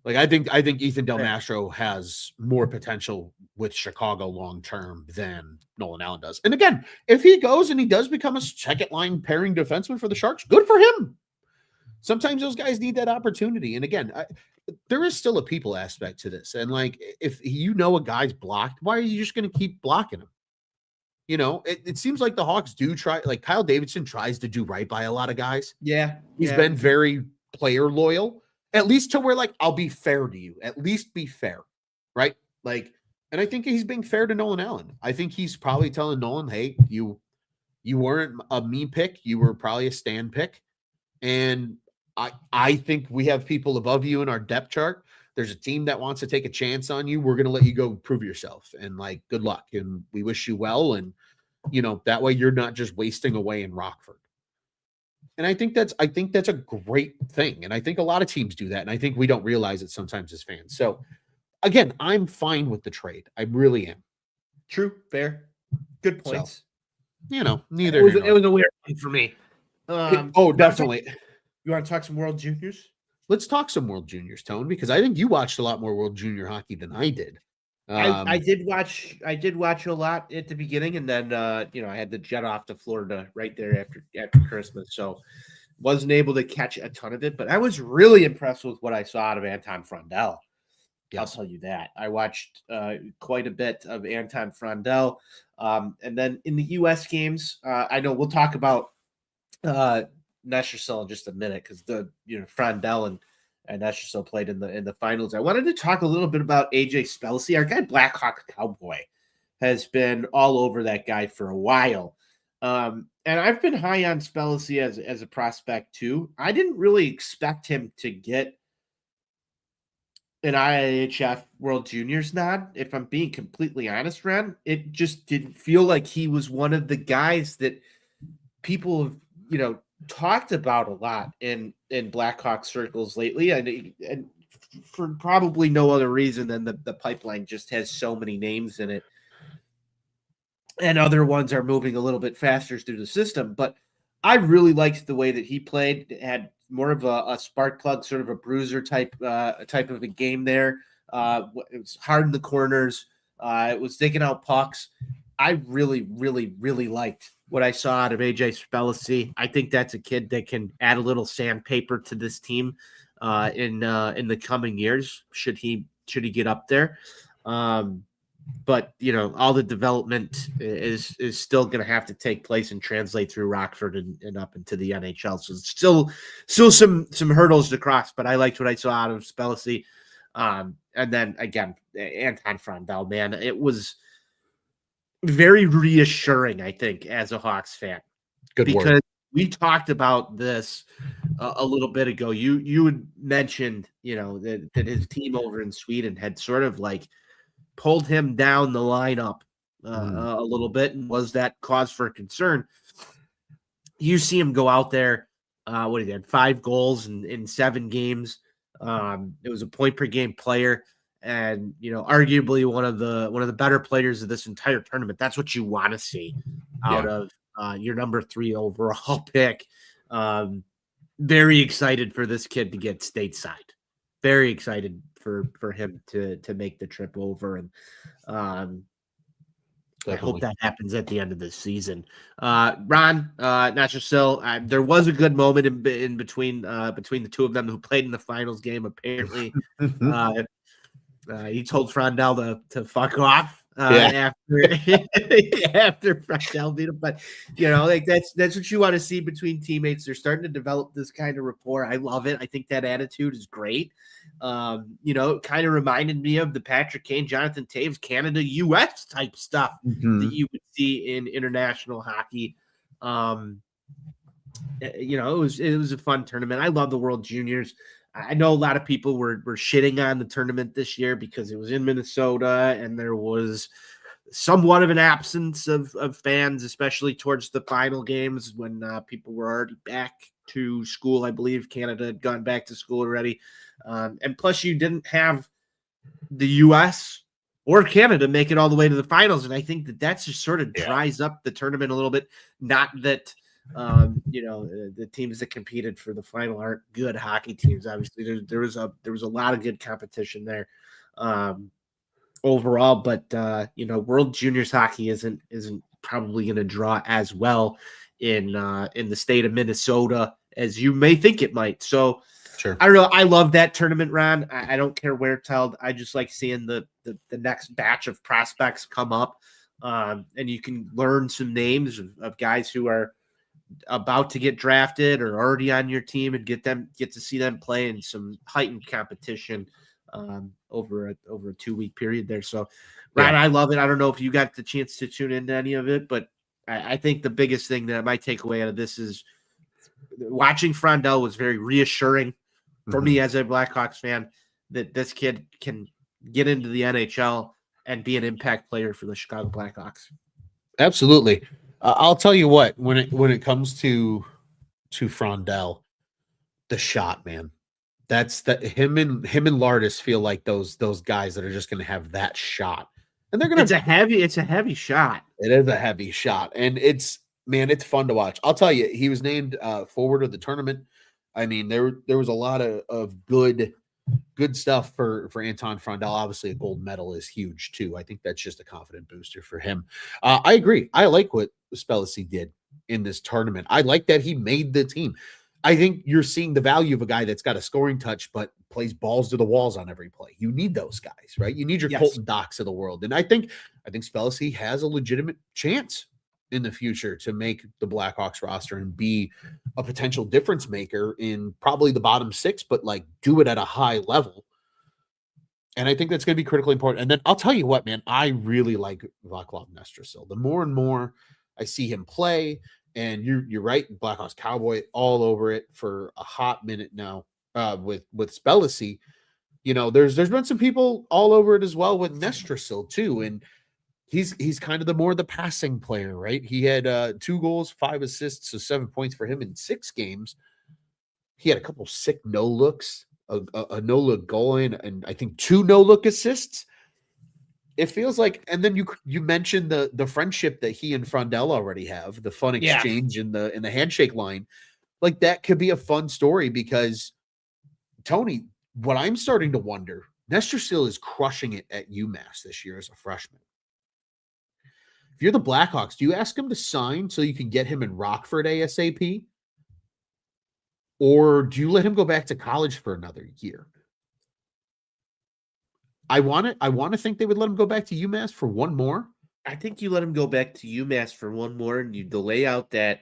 like I think Ethan Del Mastro has more potential with Chicago long term than Nolan Allen does. And again, if he goes and he does become a second line pairing defenseman for the Sharks, good for him. Sometimes those guys need that opportunity. And again, there is still a people aspect to this. And like, if a guy's blocked, why are you just going to keep blocking him? It seems like the Hawks do try, like Kyle Davidson tries to do right by a lot of guys. Yeah. He's been very player loyal, at least to where like, I'll be fair to you, at least be fair. Right. Like, and I think he's being fair to Nolan Allen. I think he's probably telling Nolan, hey, you weren't a me pick. You were probably a Stan pick. And I think we have people above you in our depth chart. There's a team that wants to take a chance on you. We're going to let you go prove yourself, and like, good luck. And we wish you well. And, that way you're not just wasting away in Rockford. And I think that's a great thing. And I think a lot of teams do that. And I think we don't realize it sometimes as fans. So again, I'm fine with the trade. I really am. True. Fair. Good points. So, neither. It was a weird one for me. Definitely. You want to talk some World Juniors? Let's talk some World Juniors, Tone, because I think you watched a lot more World Junior hockey than I did. I did watch a lot at the beginning, and then I had to jet off to Florida right there after Christmas, so wasn't able to catch a ton of it. But I was really impressed with what I saw out of Anton Frondell. Yeah. I'll tell you that. I watched quite a bit of Anton Frondell, and then in the U.S. games, I know we'll talk about Neshersil in just a minute, because Frondell and Neshersil played in the finals. I wanted to talk a little bit about AJ Spelcy. Our guy Blackhawk Cowboy has been all over that guy for a while, and I've been high on Spelcy as a prospect too. I didn't really expect him to get an IIHF World Juniors nod. If I'm being completely honest, Ren, it just didn't feel like he was one of the guys that people have, talked about a lot in Blackhawk circles lately, and for probably no other reason than the pipeline just has so many names in it, and other ones are moving a little bit faster through the system. But I really liked the way that he played. It had more of a spark plug, sort of a bruiser type of a game there. It was hard in the corners. It was digging out pucks. I really, really, really liked what I saw out of AJ Spellacy. I think that's a kid that can add a little sandpaper to this team in the coming years. Should he get up there? But all the development is still going to have to take place and translate through Rockford and up into the NHL. So it's still some hurdles to cross. But I liked what I saw out of Spellacy. And then again, Anton Frondel, man, it was very reassuring, I think, as a Hawks fan. Good because word. we talked about this a little bit ago. You had mentioned, that his team over in Sweden had sort of like pulled him down the lineup a little bit, and was that cause for concern? You see him go out there. What he had 5 goals in 7 games. It was a point per game player, and arguably one of the better players of this entire tournament. That's what you want to see out of your number 3 overall pick. Very excited for this kid to get stateside. Very excited for him to make the trip over, and I hope that happens at the end of this season. Ron, Natrasil, there was a good moment in between the two of them who played in the finals game. Apparently, he told Frondel to fuck off after Frondel beat him. But that's what you want to see between teammates. They're starting to develop this kind of rapport. I love it. I think that attitude is great. It kind of reminded me of the Patrick Kane, Jonathan Toews, Canada, US type stuff that you would see in international hockey. It was a fun tournament. I love the World Juniors. I know a lot of people were shitting on the tournament this year because it was in Minnesota and there was somewhat of an absence of fans, especially towards the final games when people were already back to school. I believe Canada had gone back to school already. And plus you didn't have the US or Canada make it all the way to the finals. And I think that just sort of dries up the tournament a little bit. Not that, the teams that competed for the final aren't good hockey teams. Obviously there was a lot of good competition there overall, but World Juniors hockey isn't probably going to draw as well in the state of Minnesota as you may think it might. So sure. I don't know. I love that tournament, Ron. I don't care where it's held. I just like seeing the next batch of prospects come up, and you can learn some names of guys who are about to get drafted or already on your team, and get to see them play in some heightened competition over a 2-week period there. So, Ron, I love it. I don't know if you got the chance to tune into any of it, but I think the biggest thing that I might take away out of this is watching Frondel was very reassuring for me as a Blackhawks fan, that this kid can get into the NHL and be an impact player for the Chicago Blackhawks. Absolutely. I'll tell you what, when it comes to Frondel, the shot, man, that's that him and Lardis feel like those guys that are just going to have that shot, and they're going to. It's a heavy shot. It is a heavy shot, and it's fun to watch. I'll tell you, he was named forward of the tournament. I mean, there was a lot of good stuff for Anton Frondel. Obviously, a gold medal is huge too. I think that's just a confident booster for him. I agree. I like what Spellacy did in this tournament. I like that he made the team. I think you're seeing the value of a guy that's got a scoring touch, but plays balls to the walls on every play. You need those guys, right? You need your Colton Docks of the world. And I think Spellacy has a legitimate chance in the future to make the Blackhawks roster and be a potential difference maker in probably the bottom 6, but like do it at a high level. And I think that's going to be critically important. And then I'll tell you what, man, I really like Vaclav Nestrasil. The more and more I see him play, and you're right, Blackhawks Cowboy all over it for a hot minute now with Spellacy. there's been some people all over it as well with Nestrasil too, and he's kind of the more the passing player, right? He had 2 goals, 5 assists, so 7 points for him in 6 games. He had a couple sick no looks, a no look goal, and I think 2 no look assists. It feels like, and then you mentioned the friendship that he and Frondell already have, the fun exchange in the handshake line. Like that could be a fun story because Tony, what I'm starting to wonder, Nestrasil is crushing it at UMass this year as a freshman. If you're the Blackhawks, do you ask him to sign so you can get him in Rockford ASAP? Or do you let him go back to college for another year? I want to think they would let him go back to UMass for one more. I think you let him go back to UMass for one more, and you delay out that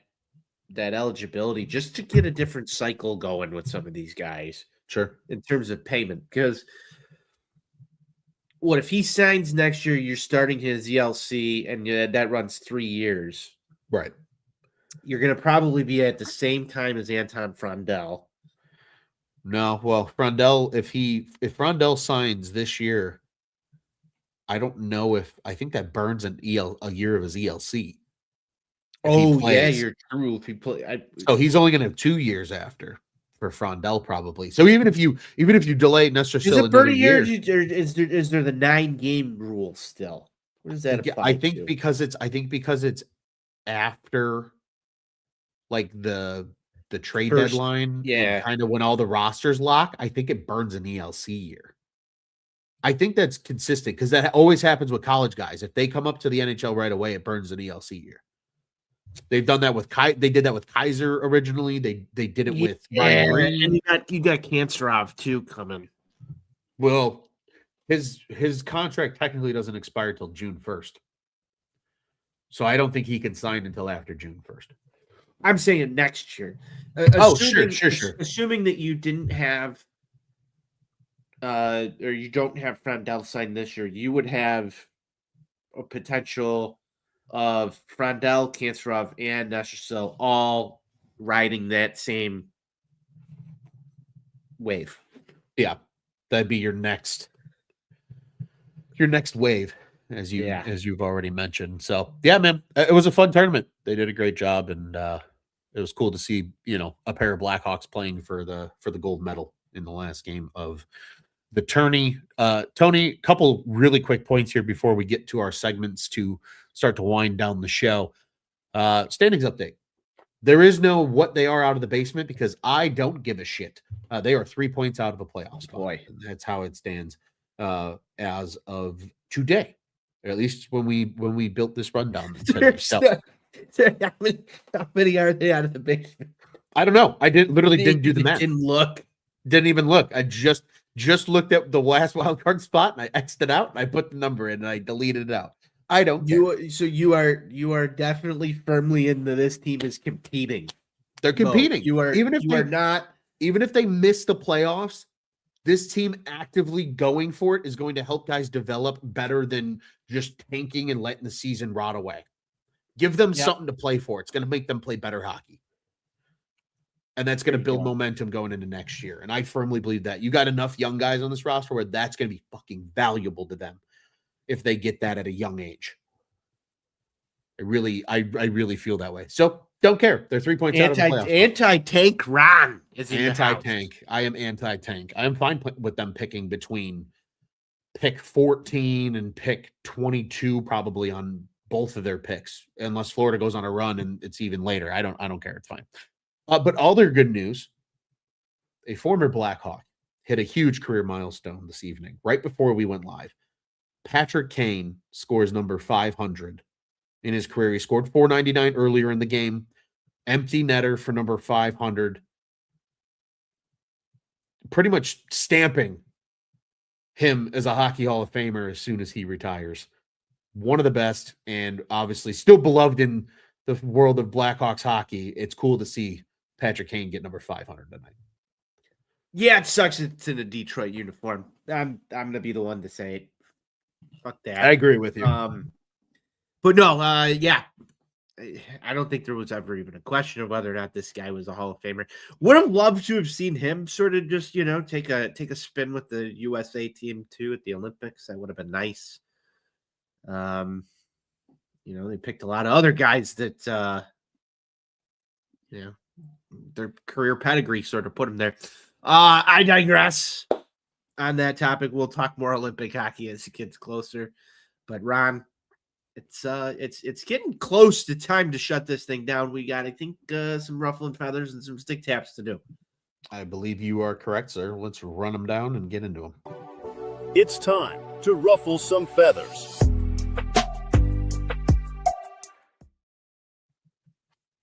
eligibility just to get a different cycle going with some of these guys. Sure. In terms of payment, because what if he signs next year? You're starting his ELC, and that runs 3 years. Right. You're going to probably be at the same time as Anton Frondell. No, well, Frondell, if Frondell signs this year, I don't know I think that burns a year of his ELC. Yeah, you're true. If he play, so he's only going to have 2 years after for Frondell probably. So even if you delay Nestrasil, is it 30 years? Is there the 9-game rule still? What does that apply I think to? because it's after like the trade deadline, yeah, kind of when all the rosters lock. I think it burns an ELC year. I think that's consistent because that always happens with college guys. If they come up to the NHL right away, it burns an ELC year. They've done that with they did that with Kaiser originally. They did it with Ryan Green. And you got Kanserov too coming. Well, his contract technically doesn't expire till June 1st. So I don't think he can sign until after June 1st. I'm saying next year. Sure. Assuming that you didn't have or you don't have Frondell sign this year, you would have a potential of Frondell, Kanserov, and Nestrasil all riding that same wave. Yeah, that'd be your next wave, as you've already mentioned. So yeah, man, it was a fun tournament. They did a great job, and it was cool to see a pair of Blackhawks playing for the gold medal in the last game of the tourney. Tony, couple really quick points here before we get to our segments to start to wind down the show. Standings update. There is no what they are out of the basement because I don't give a shit. They are 3 points out of a playoff spot. Boy, that's how it stands as of today, or at least when we built this rundown. Today. So, how many are they out of the basement? I don't know. I didn't do the math. Didn't even look. I just looked at the last wild card spot and I X'd it out and I put the number in and I deleted it out. I don't care. So you are definitely firmly into this team is competing. They're competing. Even if they miss the playoffs, this team actively going for it is going to help guys develop better than just tanking and letting the season rot away. Give them something to play for. It's going to make them play better hockey. And that's going to build momentum going into next year. And I firmly believe that. You got enough young guys on this roster where that's going to be fucking valuable to them if they get that at a young age. I really feel that way. So don't care. They're 3 points out of the playoffs. Anti-tank Ron is in anti-tank. I am anti-tank. I am fine with them picking between pick 14 and pick 22 probably on both of their picks, unless Florida goes on a run and it's even later. I don't care. It's fine. But all their good news, a former Blackhawk hit a huge career milestone this evening, right before we went live. Patrick Kane scores number 500 in his career. He scored 499 earlier in the game. Empty netter for number 500. Pretty much stamping him as a Hockey Hall of Famer as soon as he retires. One of the best, and obviously still beloved in the world of Blackhawks hockey. It's cool to see Patrick Kane get number 500 tonight. Yeah, it sucks it's in a Detroit uniform. I'm gonna be the one to say it. Fuck that. I agree with you. But no, I don't think there was ever even a question of whether or not this guy was a Hall of Famer. Would have loved to have seen him sort of just, take a spin with the USA team too at the Olympics. That would have been nice. They picked a lot of other guys that their career pedigree sort of put them there. I digress on that topic. We'll talk more Olympic hockey as it gets closer. But Ron, it's getting close to time to shut this thing down. We got, I think, some ruffling feathers and some stick taps to do. I believe you are correct, sir. Let's run them down and get into them. It's time to ruffle some feathers.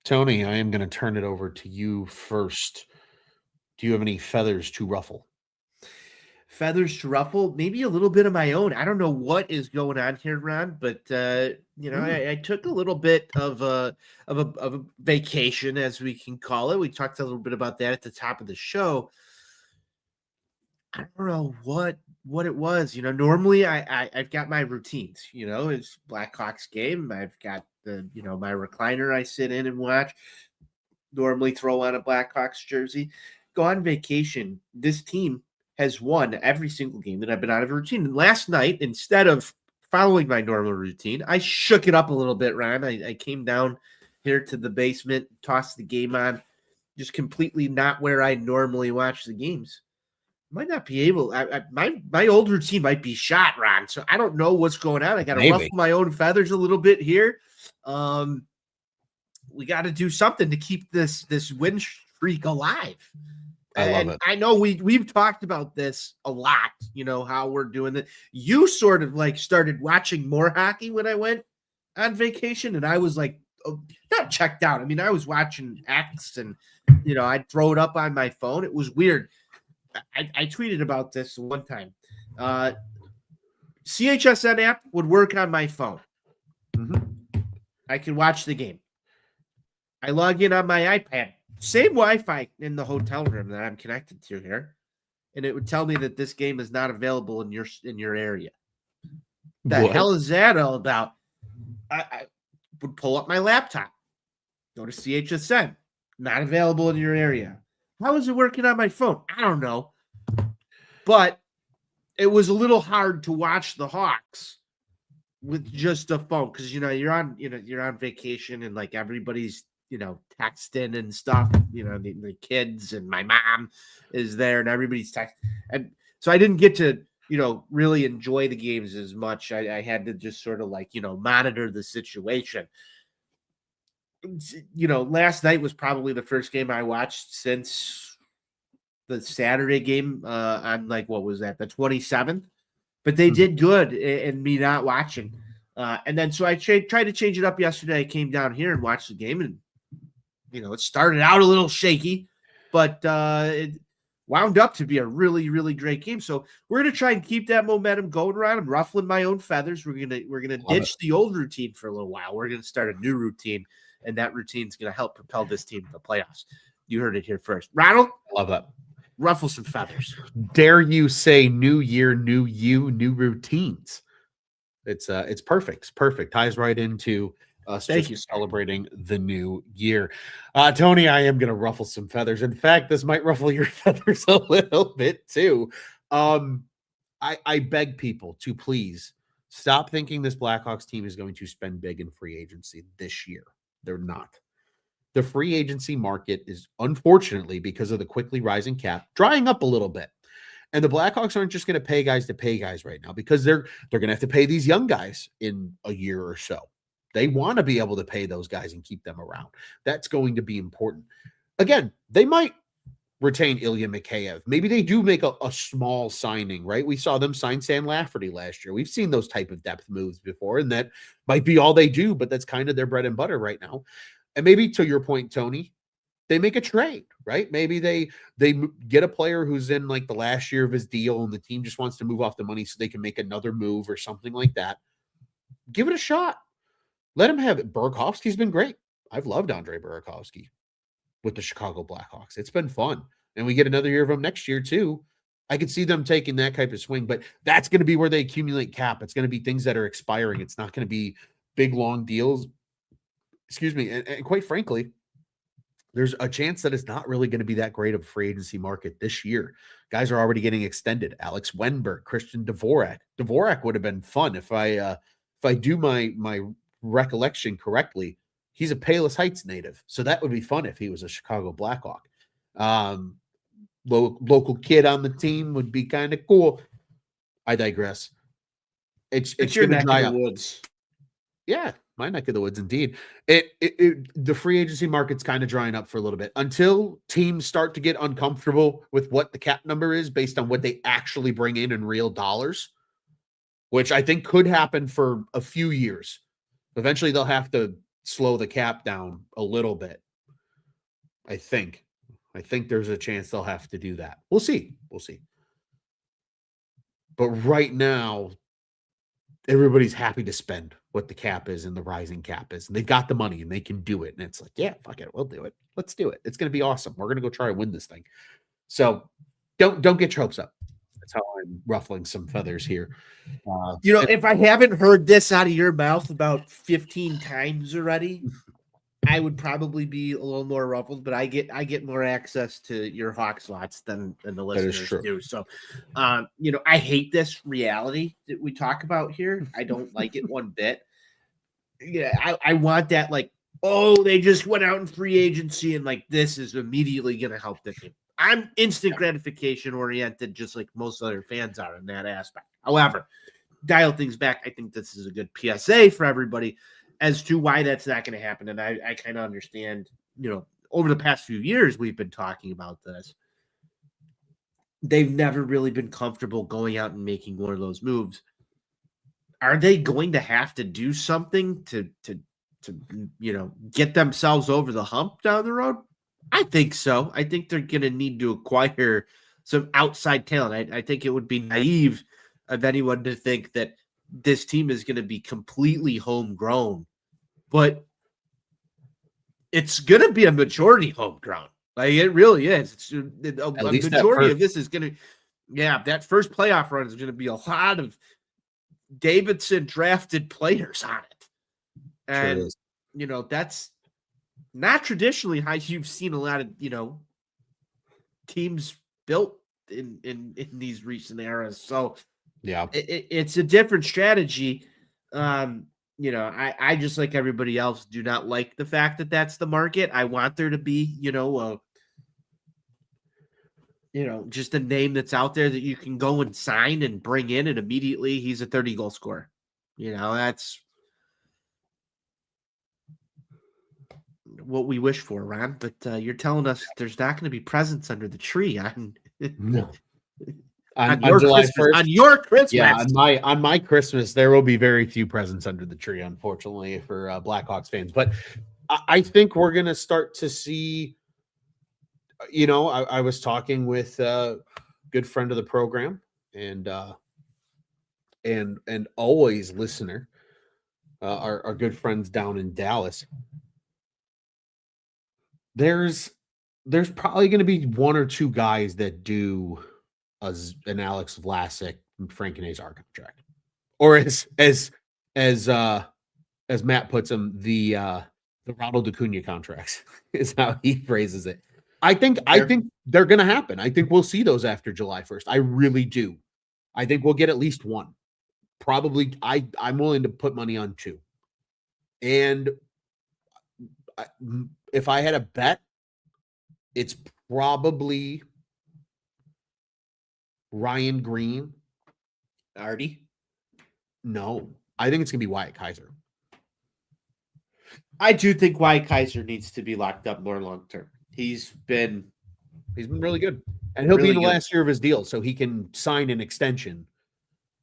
Tony, I am going to turn it over to you first. Do you have any feathers to ruffle? Feathers to ruffle, maybe a little bit of my own. I don't know what is going on here, Ron, but I took a little bit of a vacation, as we can call it. We talked a little bit about that at the top of the show. I don't know what it was. Normally I've got my routines. It's Blackhawks game. I've got my recliner I sit in and watch. Normally throw on a Blackhawks jersey. Go on vacation. This team has won every single game that I've been out of a routine. And last night, instead of following my normal routine, I shook it up a little bit, Ryan. I came down here to the basement, tossed the game on, just completely not where I normally watch the games. Might not be able. My old routine might be shot, Ron. So I don't know what's going on. I got to ruffle my own feathers a little bit here. We got to do something to keep this win streak alive. I love it. I know we've talked about this a lot, how we're doing that. You sort of like started watching more hockey when I went on vacation, and I was like, not checked out. I mean, I was watching X, and I'd throw it up on my phone. It was weird. I tweeted about this one time. CHSN app would work on my phone. Mm-hmm. I could watch the game. I log in on my iPad. Same Wi-Fi in the hotel room that I'm connected to here, and it would tell me that this game is not available in your area. The hell is that all about? I would pull up my laptop, go to CHSN, not available in your area. How is it working on my phone? I don't know, but it was a little hard to watch the Hawks with just a phone because you're on vacation and like everybody's texting and stuff, the kids and my mom is there and everybody's texting. And so I didn't get to, really enjoy the games as much. I had to just sort of like, monitor the situation. Last night was probably the first game I watched since the Saturday game on like, what was that? The 27th, but they did good in me not watching. And then, so I tried to change it up yesterday. I came down here and watched the game, and it started out a little shaky, but it wound up to be a really, really great game. So we're going to try and keep that momentum going around. I'm ruffling my own feathers. We're going to ditch the old routine for a little while. We're going to start a new routine, and that routine is going to help propel this team to the playoffs. You heard it here first. Ronald? Love that. Ruffle some feathers. Dare you say new year, new you, new routines. It's perfect. It's perfect. Ties right into us celebrating the new year. Tony, I am going to ruffle some feathers. In fact, this might ruffle your feathers a little bit too. I beg people to please stop thinking this Blackhawks team is going to spend big in free agency this year. They're not. The free agency market is, unfortunately, because of the quickly rising cap, drying up a little bit. And the Blackhawks aren't just going to pay guys right now because they're going to have to pay these young guys in a year or so. They want to be able to pay those guys and keep them around. That's going to be important. Again, they might retain Ilya Mikheyev. Maybe they do make a small signing, right? We saw them sign Sam Lafferty last year. We've seen those type of depth moves before, and that might be all they do, but that's kind of their bread and butter right now. And maybe to your point, Tony, they make a trade, right? Maybe they get a player who's in like the last year of his deal and the team just wants to move off the money so they can make another move or something like that. Give it a shot. Let him have it. Burakovsky's been great. I've loved Andre Burakovsky with the Chicago Blackhawks. It's been fun. And we get another year of him next year too. I could see them taking that type of swing, but that's going to be where they accumulate cap. It's going to be things that are expiring. It's not going to be big, long deals. excuse me, and quite frankly, there's a chance that it's not really going to be that great of a free agency market this year. Guys are already getting extended. Alex Wenberg, Christian Dvorak. Dvorak would have been fun if I do my recollection correctly. He's a Palos Heights native, so that would be fun if he was a Chicago Blackhawk. Local kid on the team would be kind of cool. I digress. It's your going to neck dry of up. the woods. Yeah, my neck of the woods, indeed. The free agency market's kind of drying up for a little bit until teams start to get uncomfortable with what the cap number is based on what they actually bring in real dollars, which I think could happen for a few years. Eventually, they'll have to slow the cap down a little bit. I think there's a chance they'll have to do that. We'll see. But right now, everybody's happy to spend what the cap is and the rising cap is. And they've got the money and they can do it. And it's like, yeah, fuck it. We'll do it. Let's do it. It's going to be awesome. We're going to go try and win this thing. So don't get your hopes up. That's how I'm ruffling some feathers here. If I haven't heard this out of your mouth about 15 times already, I would probably be a little more ruffled, but I get more access to your Hawk slots than the listeners do. So, I hate this reality that we talk about here. I don't like it one bit. Yeah, I want that, like, oh, they just went out in free agency and like this is immediately going to help the team. I'm instant gratification oriented, just like most other fans are in that aspect. However, dial things back. I think this is a good PSA for everybody as to why that's not going to happen. And I kind of understand, over the past few years, we've been talking about this. They've never really been comfortable going out and making one of those moves. Are they going to have to do something to get themselves over the hump down the road? I think so. I think they're going to need to acquire some outside talent. I think it would be naive of anyone to think that this team is going to be completely homegrown, but it's going to be a majority homegrown. Like it really is. It's a majority of this is going to, that first playoff run is going to be a lot of Davidson drafted players on it. And, that's not traditionally how you've seen a lot of, teams built in these recent eras. So yeah, it's a different strategy. I just like everybody else do not like the fact that that's the market. I want there to be, just a name that's out there that you can go and sign and bring in, and immediately he's a 30-goal scorer. That's what we wish for, Ron. But you're telling us there's not going to be presents under the tree on on July 1st. On your Christmas. Yeah, on my Christmas, there will be very few presents under the tree, unfortunately, for Blackhawks fans. But I think we're going to start to see, I was talking with a good friend of the program and always listener, our good friends down in Dallas. There's probably going to be one or two guys that do an Alex Vlasic and Frank Nazar contract, or as Matt puts them, the Ronald Acuna contracts is how he phrases it. I think they're going to happen. I think we'll see those after July 1st. I really do. I think we'll get at least one. Probably, I'm willing to put money on two. And if I had a bet, it's probably Ryan Green. Artie? No, I think it's going to be Wyatt Kaiser. I do think Wyatt Kaiser needs to be locked up more long term. He's been really good. And he'll really be in the last year of his deal, so he can sign an extension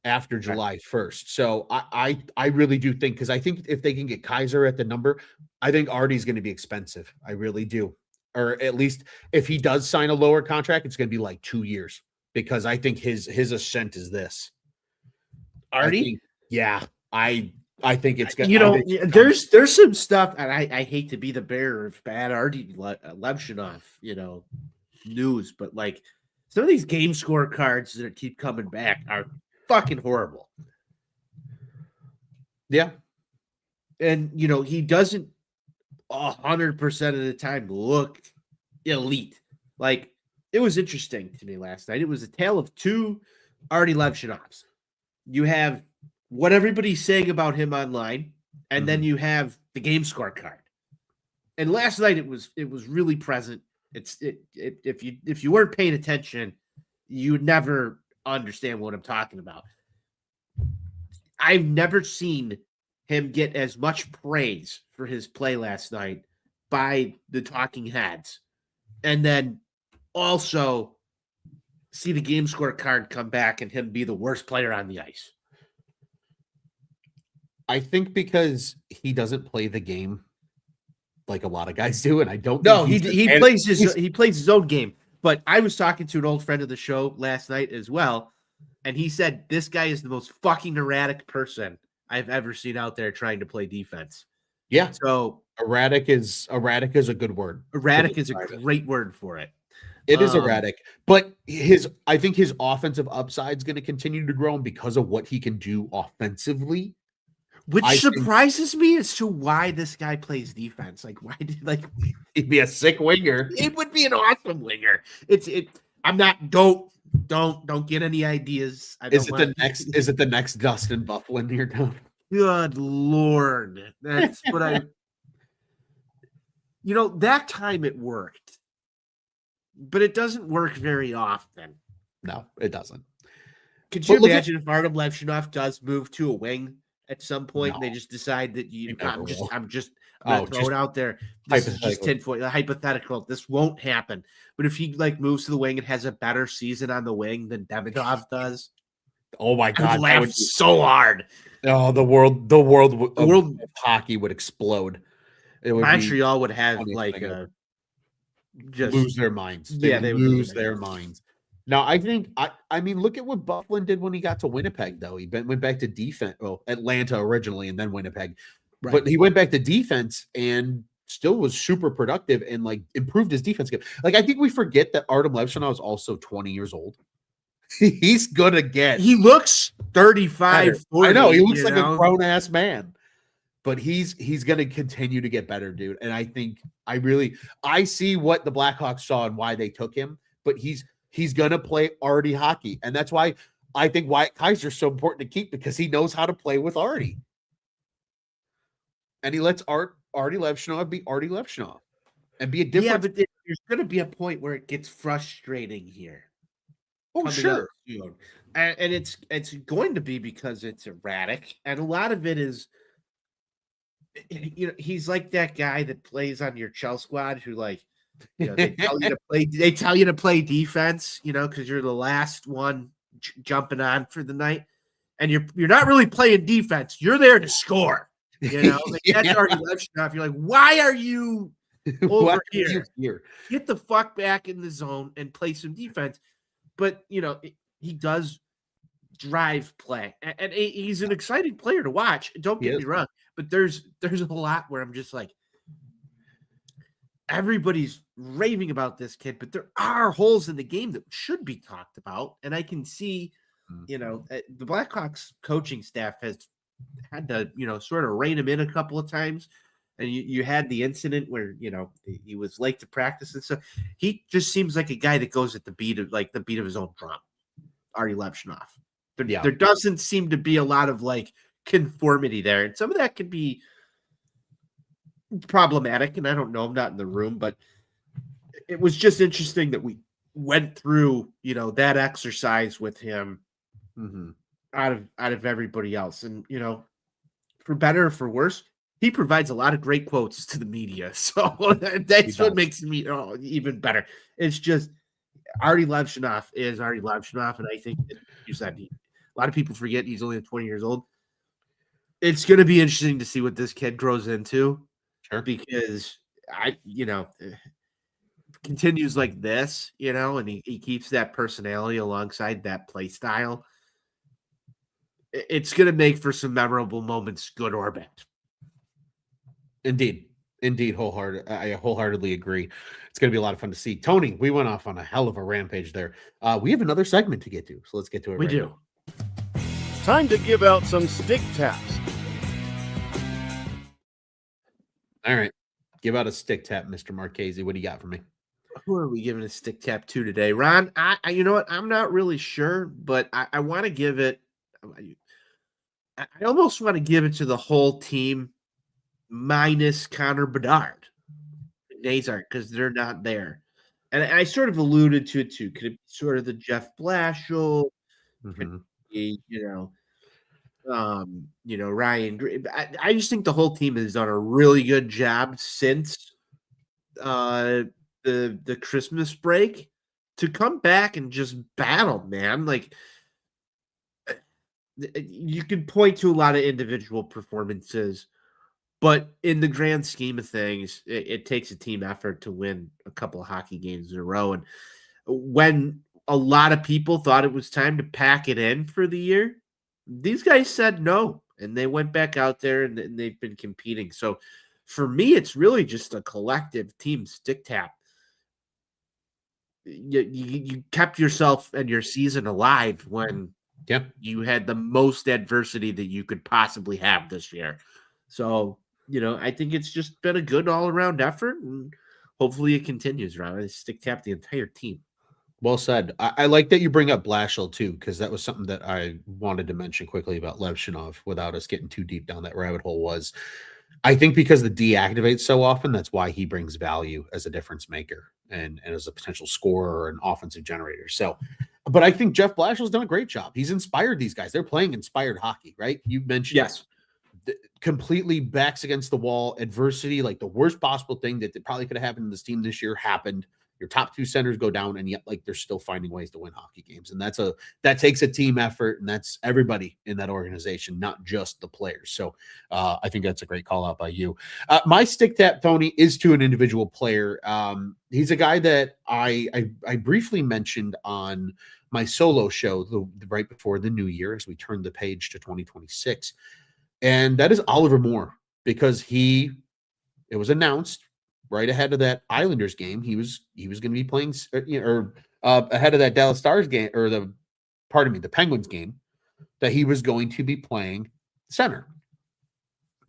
after July 1st. So I really do think, because I think if they can get Kaiser at the number, I think Artie's going to be expensive. I really do. Or at least if he does sign a lower contract, it's going to be like 2 years, because I think his ascent is this. Artie? I think it's going to, there's some stuff, and I hate to be the bearer of bad Artie Levshunov, news, but like some of these game score cards that keep coming back are fucking horrible. Yeah. And he doesn't 100% of the time looked elite. Like, it was interesting to me last night. It was a tale of two Artie Levshinovs. You have what everybody's saying about him online, and then you have the game scorecard. And last night it was really present. If you weren't paying attention, you would never understand what I'm talking about. I've never seen him get as much praise for his play last night by the talking heads, and then also see the game scorecard come back and him be the worst player on the ice. I think because he doesn't play the game like a lot of guys do, and I don't. No, think he plays his own game. But I was talking to an old friend of the show last night as well, and he said this guy is the most fucking erratic person I've ever seen out there trying to play defense. Yeah. So erratic is a good word. Erratic is a great word for it. It is erratic, but I think his offensive upside is going to continue to grow because of what he can do offensively. Which surprises me as to why this guy plays defense. Like, why did he'd be a sick winger? It would be an awesome winger. I'm not. Don't get any ideas. Is it the next Dustin Bufflin here, Tom? Good Lord, that's what I. That time it worked, but it doesn't work very often. No, it doesn't. Could you imagine if Artem Levshinov does move to a wing at some point, and they just decide that I'm just throw it out there. This is just tinfoil, hypothetical. This won't happen. But if he moves to the wing and has a better season on the wing than Demidov does, oh my God, I would laugh so hard. Oh, the world of hockey would explode. Montreal would have just lose their minds. They would lose their minds. Now, I think, I mean, look at what Bufflin did when he got to Winnipeg, though. He went back to defense, Atlanta originally, and then Winnipeg. Right. But he went back to defense and still was super productive and improved his defense game. I think we forget that Artem Levshinov is also 20 years old. He's good again. He looks 35, 40. I know, he looks like a grown-ass man. But he's going to continue to get better, dude. And I think I see what the Blackhawks saw and why they took him, but he's going to play Artie hockey. And that's why I think Wyatt Kaiser's so important to keep, because he knows how to play with Artie. And he lets Artie Levshinov be Artie Levshinov and be a different. Yeah, but there's going to be a point where it gets frustrating here. Oh, sure. And it's going to be because it's erratic. And a lot of it is, he's like that guy that plays on your Chell squad who they tell you to play defense, because you're the last one jumping on for the night, and you're not really playing defense. You're there to score. That's already Levshinov. You're like, why are you over here? Get the fuck back in the zone and play some defense. But he does drive play, and he's an exciting player to watch. Don't get me wrong, but there's a lot where I'm just like, everybody's raving about this kid, but there are holes in the game that should be talked about. And I can see, the Blackhawks coaching staff has had to, sort of rein him in a couple of times. And you had the incident where, he was late to practice and stuff. He just seems like a guy that goes at the beat of his own drum. Artie Levshinov. There doesn't seem to be a lot of conformity there. And some of that could be problematic, and I don't know, I'm not in the room, but it was just interesting that we went through that exercise with him out of everybody else. And for better or for worse, he provides a lot of great quotes to the media, so that's what makes me even better. It's just Artie Levshinov is Artie Levshinov, and I think that you said a lot of people forget he's only 20 years old. It's going to be interesting to see what this kid grows into. Sure. Because continues like this, and he keeps that personality alongside that play style. It's going to make for some memorable moments, good or bad. Indeed. I wholeheartedly agree. It's going to be a lot of fun to see. Tony, we went off on a hell of a rampage there. We have another segment to get to, so let's get to it. We do. Time to give out some stick taps. All right. Give out a stick tap, Mr. Marchese. What do you got for me? Who are we giving a stick tap to today, Ron? I you know what? I'm not really sure, but I want to give it. I almost want to give it to the whole team, minus Connor Bedard, Nazar, because they're not there. And I sort of alluded to it too. Could it be sort of the Jeff Blashill? Could it be, Ryan. I just think the whole team has done a really good job since the Christmas break to come back and just battle, man. Like you could point to a lot of individual performances, but in the grand scheme of things, it takes a team effort to win a couple of hockey games in a row. And when a lot of people thought it was time to pack it in for the year, these guys said no, and they went back out there and they've been competing. So for me, it's really just a collective team stick tap. You kept yourself and your season alive when you had the most adversity that you could possibly have this year. So, I think it's just been a good all-around effort, and hopefully it continues, Ron. I stick tap the entire team. Well said. I like that you bring up Blashill too, because that was something that I wanted to mention quickly about Levshinov without us getting too deep down that rabbit hole. Was I think because the deactivates so often, that's why he brings value as a difference maker and as a potential scorer or an offensive generator. So, but I think Jeff Blashill's done a great job. He's inspired these guys. They're playing inspired hockey, right? You mentioned yes. Completely backs against the wall, adversity, like the worst possible thing that probably could have happened in this team this year happened. Your top two centers go down, and yet like they're still finding ways to win hockey games. And that takes a team effort, and that's everybody in that organization, not just the players. So I think that's a great call out by you. My stick tap, Tony, is to an individual player. He's a guy that I briefly mentioned on my solo show right before the new year as we turned the page to 2026. And that is Oliver Moore, because it was announced right ahead of that Islanders game. He was going to be playing, ahead of that Dallas Stars game, or the Penguins game, that he was going to be playing center.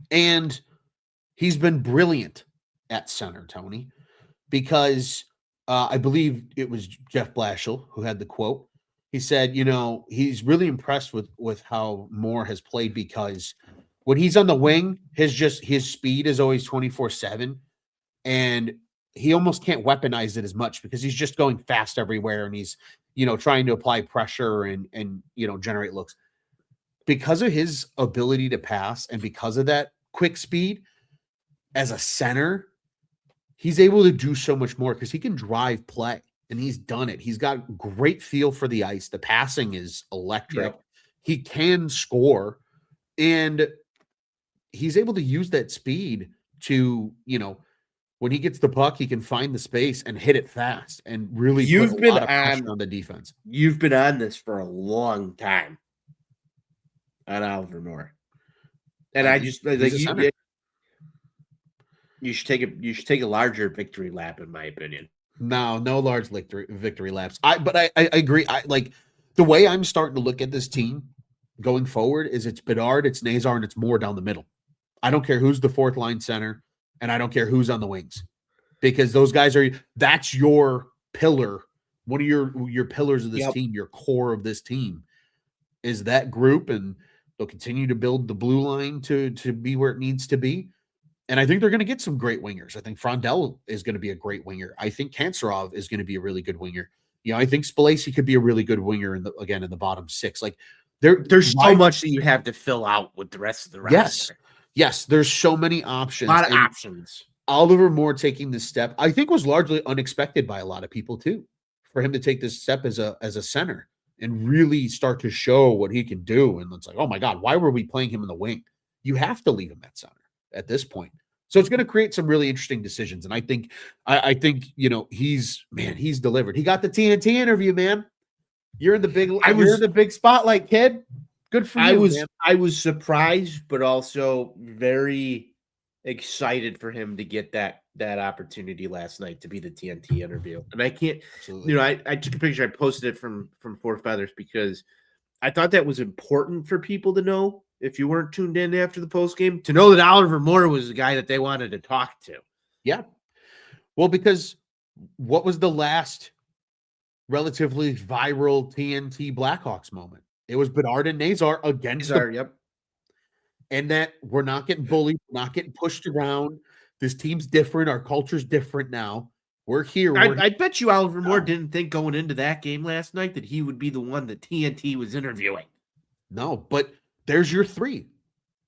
And he's been brilliant at center, Tony, because I believe it was Jeff Blashill who had the quote. He said, he's really impressed with how Moore has played, because when he's on the wing, his speed is always 24/7, and he almost can't weaponize it as much because he's just going fast everywhere, and he's trying to apply pressure and generate looks. Because of his ability to pass and because of that quick speed as a center, he's able to do so much more because he can drive play, and he's done it. He's got great feel for the ice. The passing is electric. Yep. He can score, and he's able to use that speed to, when he gets the puck, he can find the space and hit it fast and really put a lot of pressure on the defense. You've been on this for a long time on Oliver Moore. And I just like you should take a larger victory lap, in my opinion. No large victory laps. I agree. I like the way I'm starting to look at this team going forward is it's Bedard, it's Nazar, and it's Moore down the middle. I don't care who's the fourth line center, and I don't care who's on the wings, because those guys that's your pillar. One of your pillars of this team, your core of this team is that group, and they'll continue to build the blue line to be where it needs to be. And I think they're going to get some great wingers. I think Frondell is going to be a great winger. I think Kanserov is going to be a really good winger. I think Spalacy could be a really good winger in the bottom six. Like there's so much that you have to fill out with the rest of the roster. Yes, there's so many options. A lot of options. Oliver Moore taking this step, I think, was largely unexpected by a lot of people too. For him to take this step as a center and really start to show what he can do, and it's like, oh my God, why were we playing him in the wing? You have to leave him at center at this point. So it's going to create some really interesting decisions, and I think he's delivered. He got the TNT interview, man. You're in the big spotlight, kid. Good for you. I was surprised, but also very excited for him to get that opportunity last night to be the TNT interview. And I can't, I took a picture. I posted it from Four Feathers because I thought that was important for people to know. If you weren't tuned in after the post game, to know that Oliver Moore was the guy that they wanted to talk to. Yeah. Well, because what was the last relatively viral TNT Blackhawks moment? It was Bedard and Nazar against These are, yep. and that we're not getting bullied, we're not getting pushed around. This team's different. Our culture's different now. We're here. I bet you Oliver Moore didn't think going into that game last night that he would be the one that TNT was interviewing. No, but there's your three.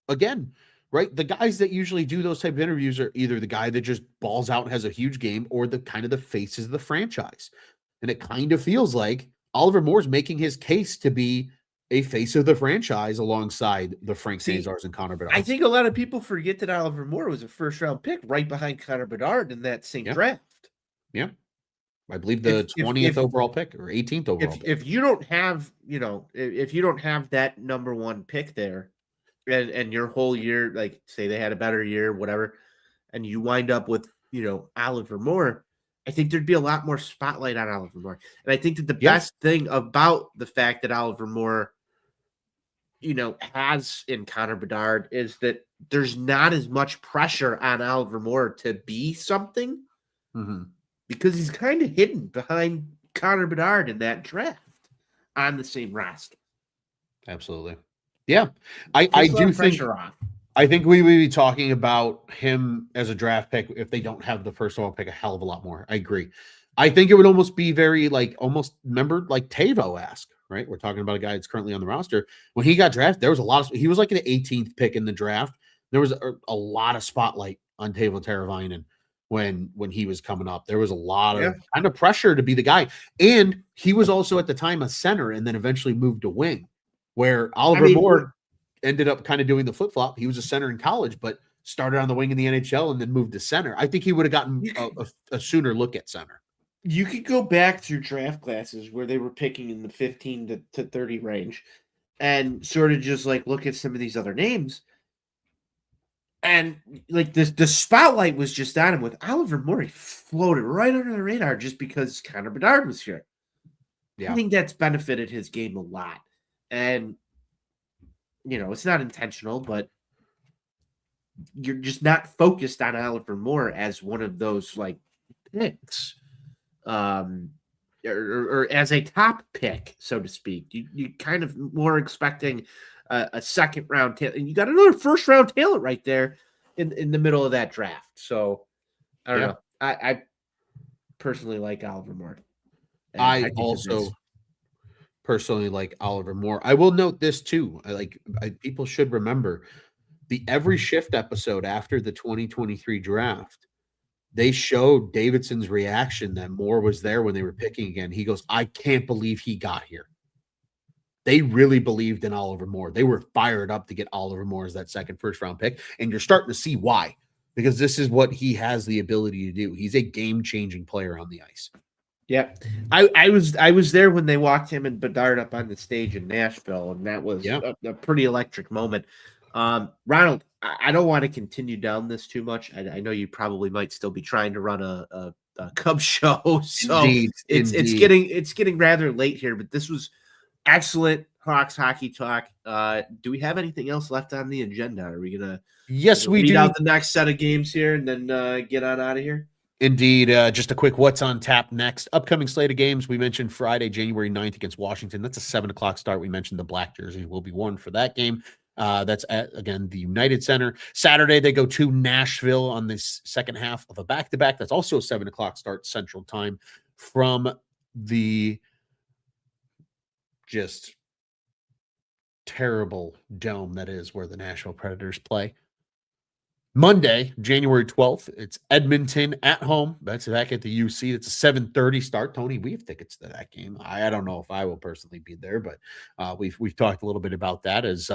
Again, right? The guys that usually do those type of interviews are either the guy that just balls out and has a huge game or the kind of the faces of the franchise. And it kind of feels like Oliver Moore's making his case to be a face of the franchise alongside the Frank Nazars and Connor Bedard. I think a lot of people forget that Oliver Moore was a first-round pick right behind Connor Bedard in that same draft. Yeah. I believe the 20th overall pick or 18th overall pick. If you don't have, if you don't have that number one pick there and your whole year, like say they had a better year, whatever, and you wind up with, Oliver Moore, I think there'd be a lot more spotlight on Oliver Moore. And I think that the best thing about the fact that Oliver Moore, has in Connor Bedard is that there's not as much pressure on Oliver Moore to be something. Mm-hmm. Because he's kind of hidden behind Connor Bedard in that draft on the same roster. Absolutely. Yeah. I do think I think we would be talking about him as a draft pick if they don't have the first overall pick a hell of a lot more. I agree. I think it would almost be very remember like Tavo-esque, right? We're talking about a guy that's currently on the roster. When he got drafted, there was a lot of he was like an 18th pick in the draft. There was a lot of spotlight on Teuvo Teravainen when he was coming up. There was a lot of kind of pressure to be the guy. And he was also at the time a center and then eventually moved to wing, where Oliver Moore ended up kind of doing the flip-flop. He was a center in college, but started on the wing in the NHL and then moved to center. I think he would have gotten a sooner look at center. You could go back through draft classes where they were picking in the 15 to 30 range and sort of just like look at some of these other names. And like the spotlight was just on him with Oliver Moore. He floated right under the radar just because Connor Bedard was here. Yeah. I think that's benefited his game a lot. And, it's not intentional, but you're just not focused on Oliver Moore as one of those like picks. Or as a top pick, so to speak. You kind of more expecting a second round talent, and you got another first round talent right there in the middle of that draft. So I don't know. I personally like Oliver Moore. I also personally like Oliver Moore. I will note this too. People should remember the Every Shift episode after the 2023 draft. They showed Davidson's reaction that Moore was there when they were picking again. He goes, I can't believe he got here. They really believed in Oliver Moore. They were fired up to get Oliver Moore as that second first-round pick, and you're starting to see why, because this is what he has the ability to do. He's a game-changing player on the ice. Yeah, I was there when they walked him and Bedard up on the stage in Nashville, and that was a pretty electric moment. Ronald, I don't want to continue down this too much. I know you probably might still be trying to run a Cubs show, so it's getting rather late here. But this was excellent Hawks hockey talk. Do we have anything else left on the agenda? Are we gonna read out the next set of games here and then get on out of here? Indeed. Just a quick what's on tap next. Upcoming slate of games. We mentioned Friday, January 9th against Washington. That's a 7:00 start. We mentioned the black jersey will be worn for that game. That's at, again, the United Center. Saturday, they go to Nashville on this second half of a back-to-back. That's also a 7:00 start Central Time from the just terrible dome that is where the Nashville Predators play. Monday, January 12th, it's Edmonton at home. That's back at the UC. It's a 7:30 start. Tony, we have tickets to that game. I don't know if I will personally be there, but we've talked a little bit about that as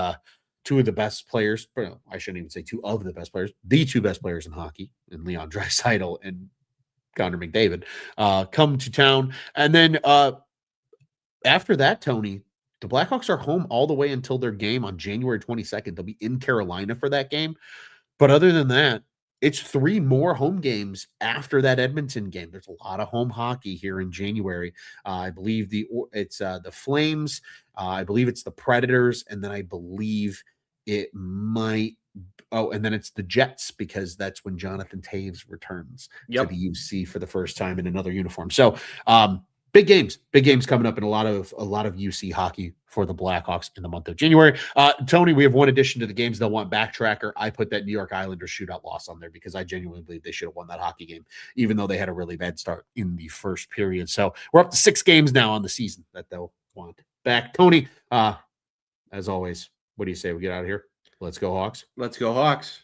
two of the best players. I shouldn't even say two of the best players. The two best players in hockey, in Leon Draisaitl and Connor McDavid, come to town. And then after that, Tony, the Blackhawks are home all the way until their game on January 22nd. They'll be in Carolina for that game. But other than that, it's 3 more home games after that Edmonton game. There's a lot of home hockey here in January. I believe it's the Flames. I believe it's the Predators. And then I believe it might Oh, and then it's the Jets because that's when Jonathan Taves returns to the UC for the first time in another uniform. So big games coming up, and a lot of UC hockey for the Blackhawks in the month of January. Tony, we have one addition to the games they'll want backtracker. I put that New York Islanders shootout loss on there because I genuinely believe they should have won that hockey game, even though they had a really bad start in the first period. So we're up to 6 games now on the season that they'll want back. Tony, as always, what do you say we get out of here? Let's go Hawks. Let's go Hawks.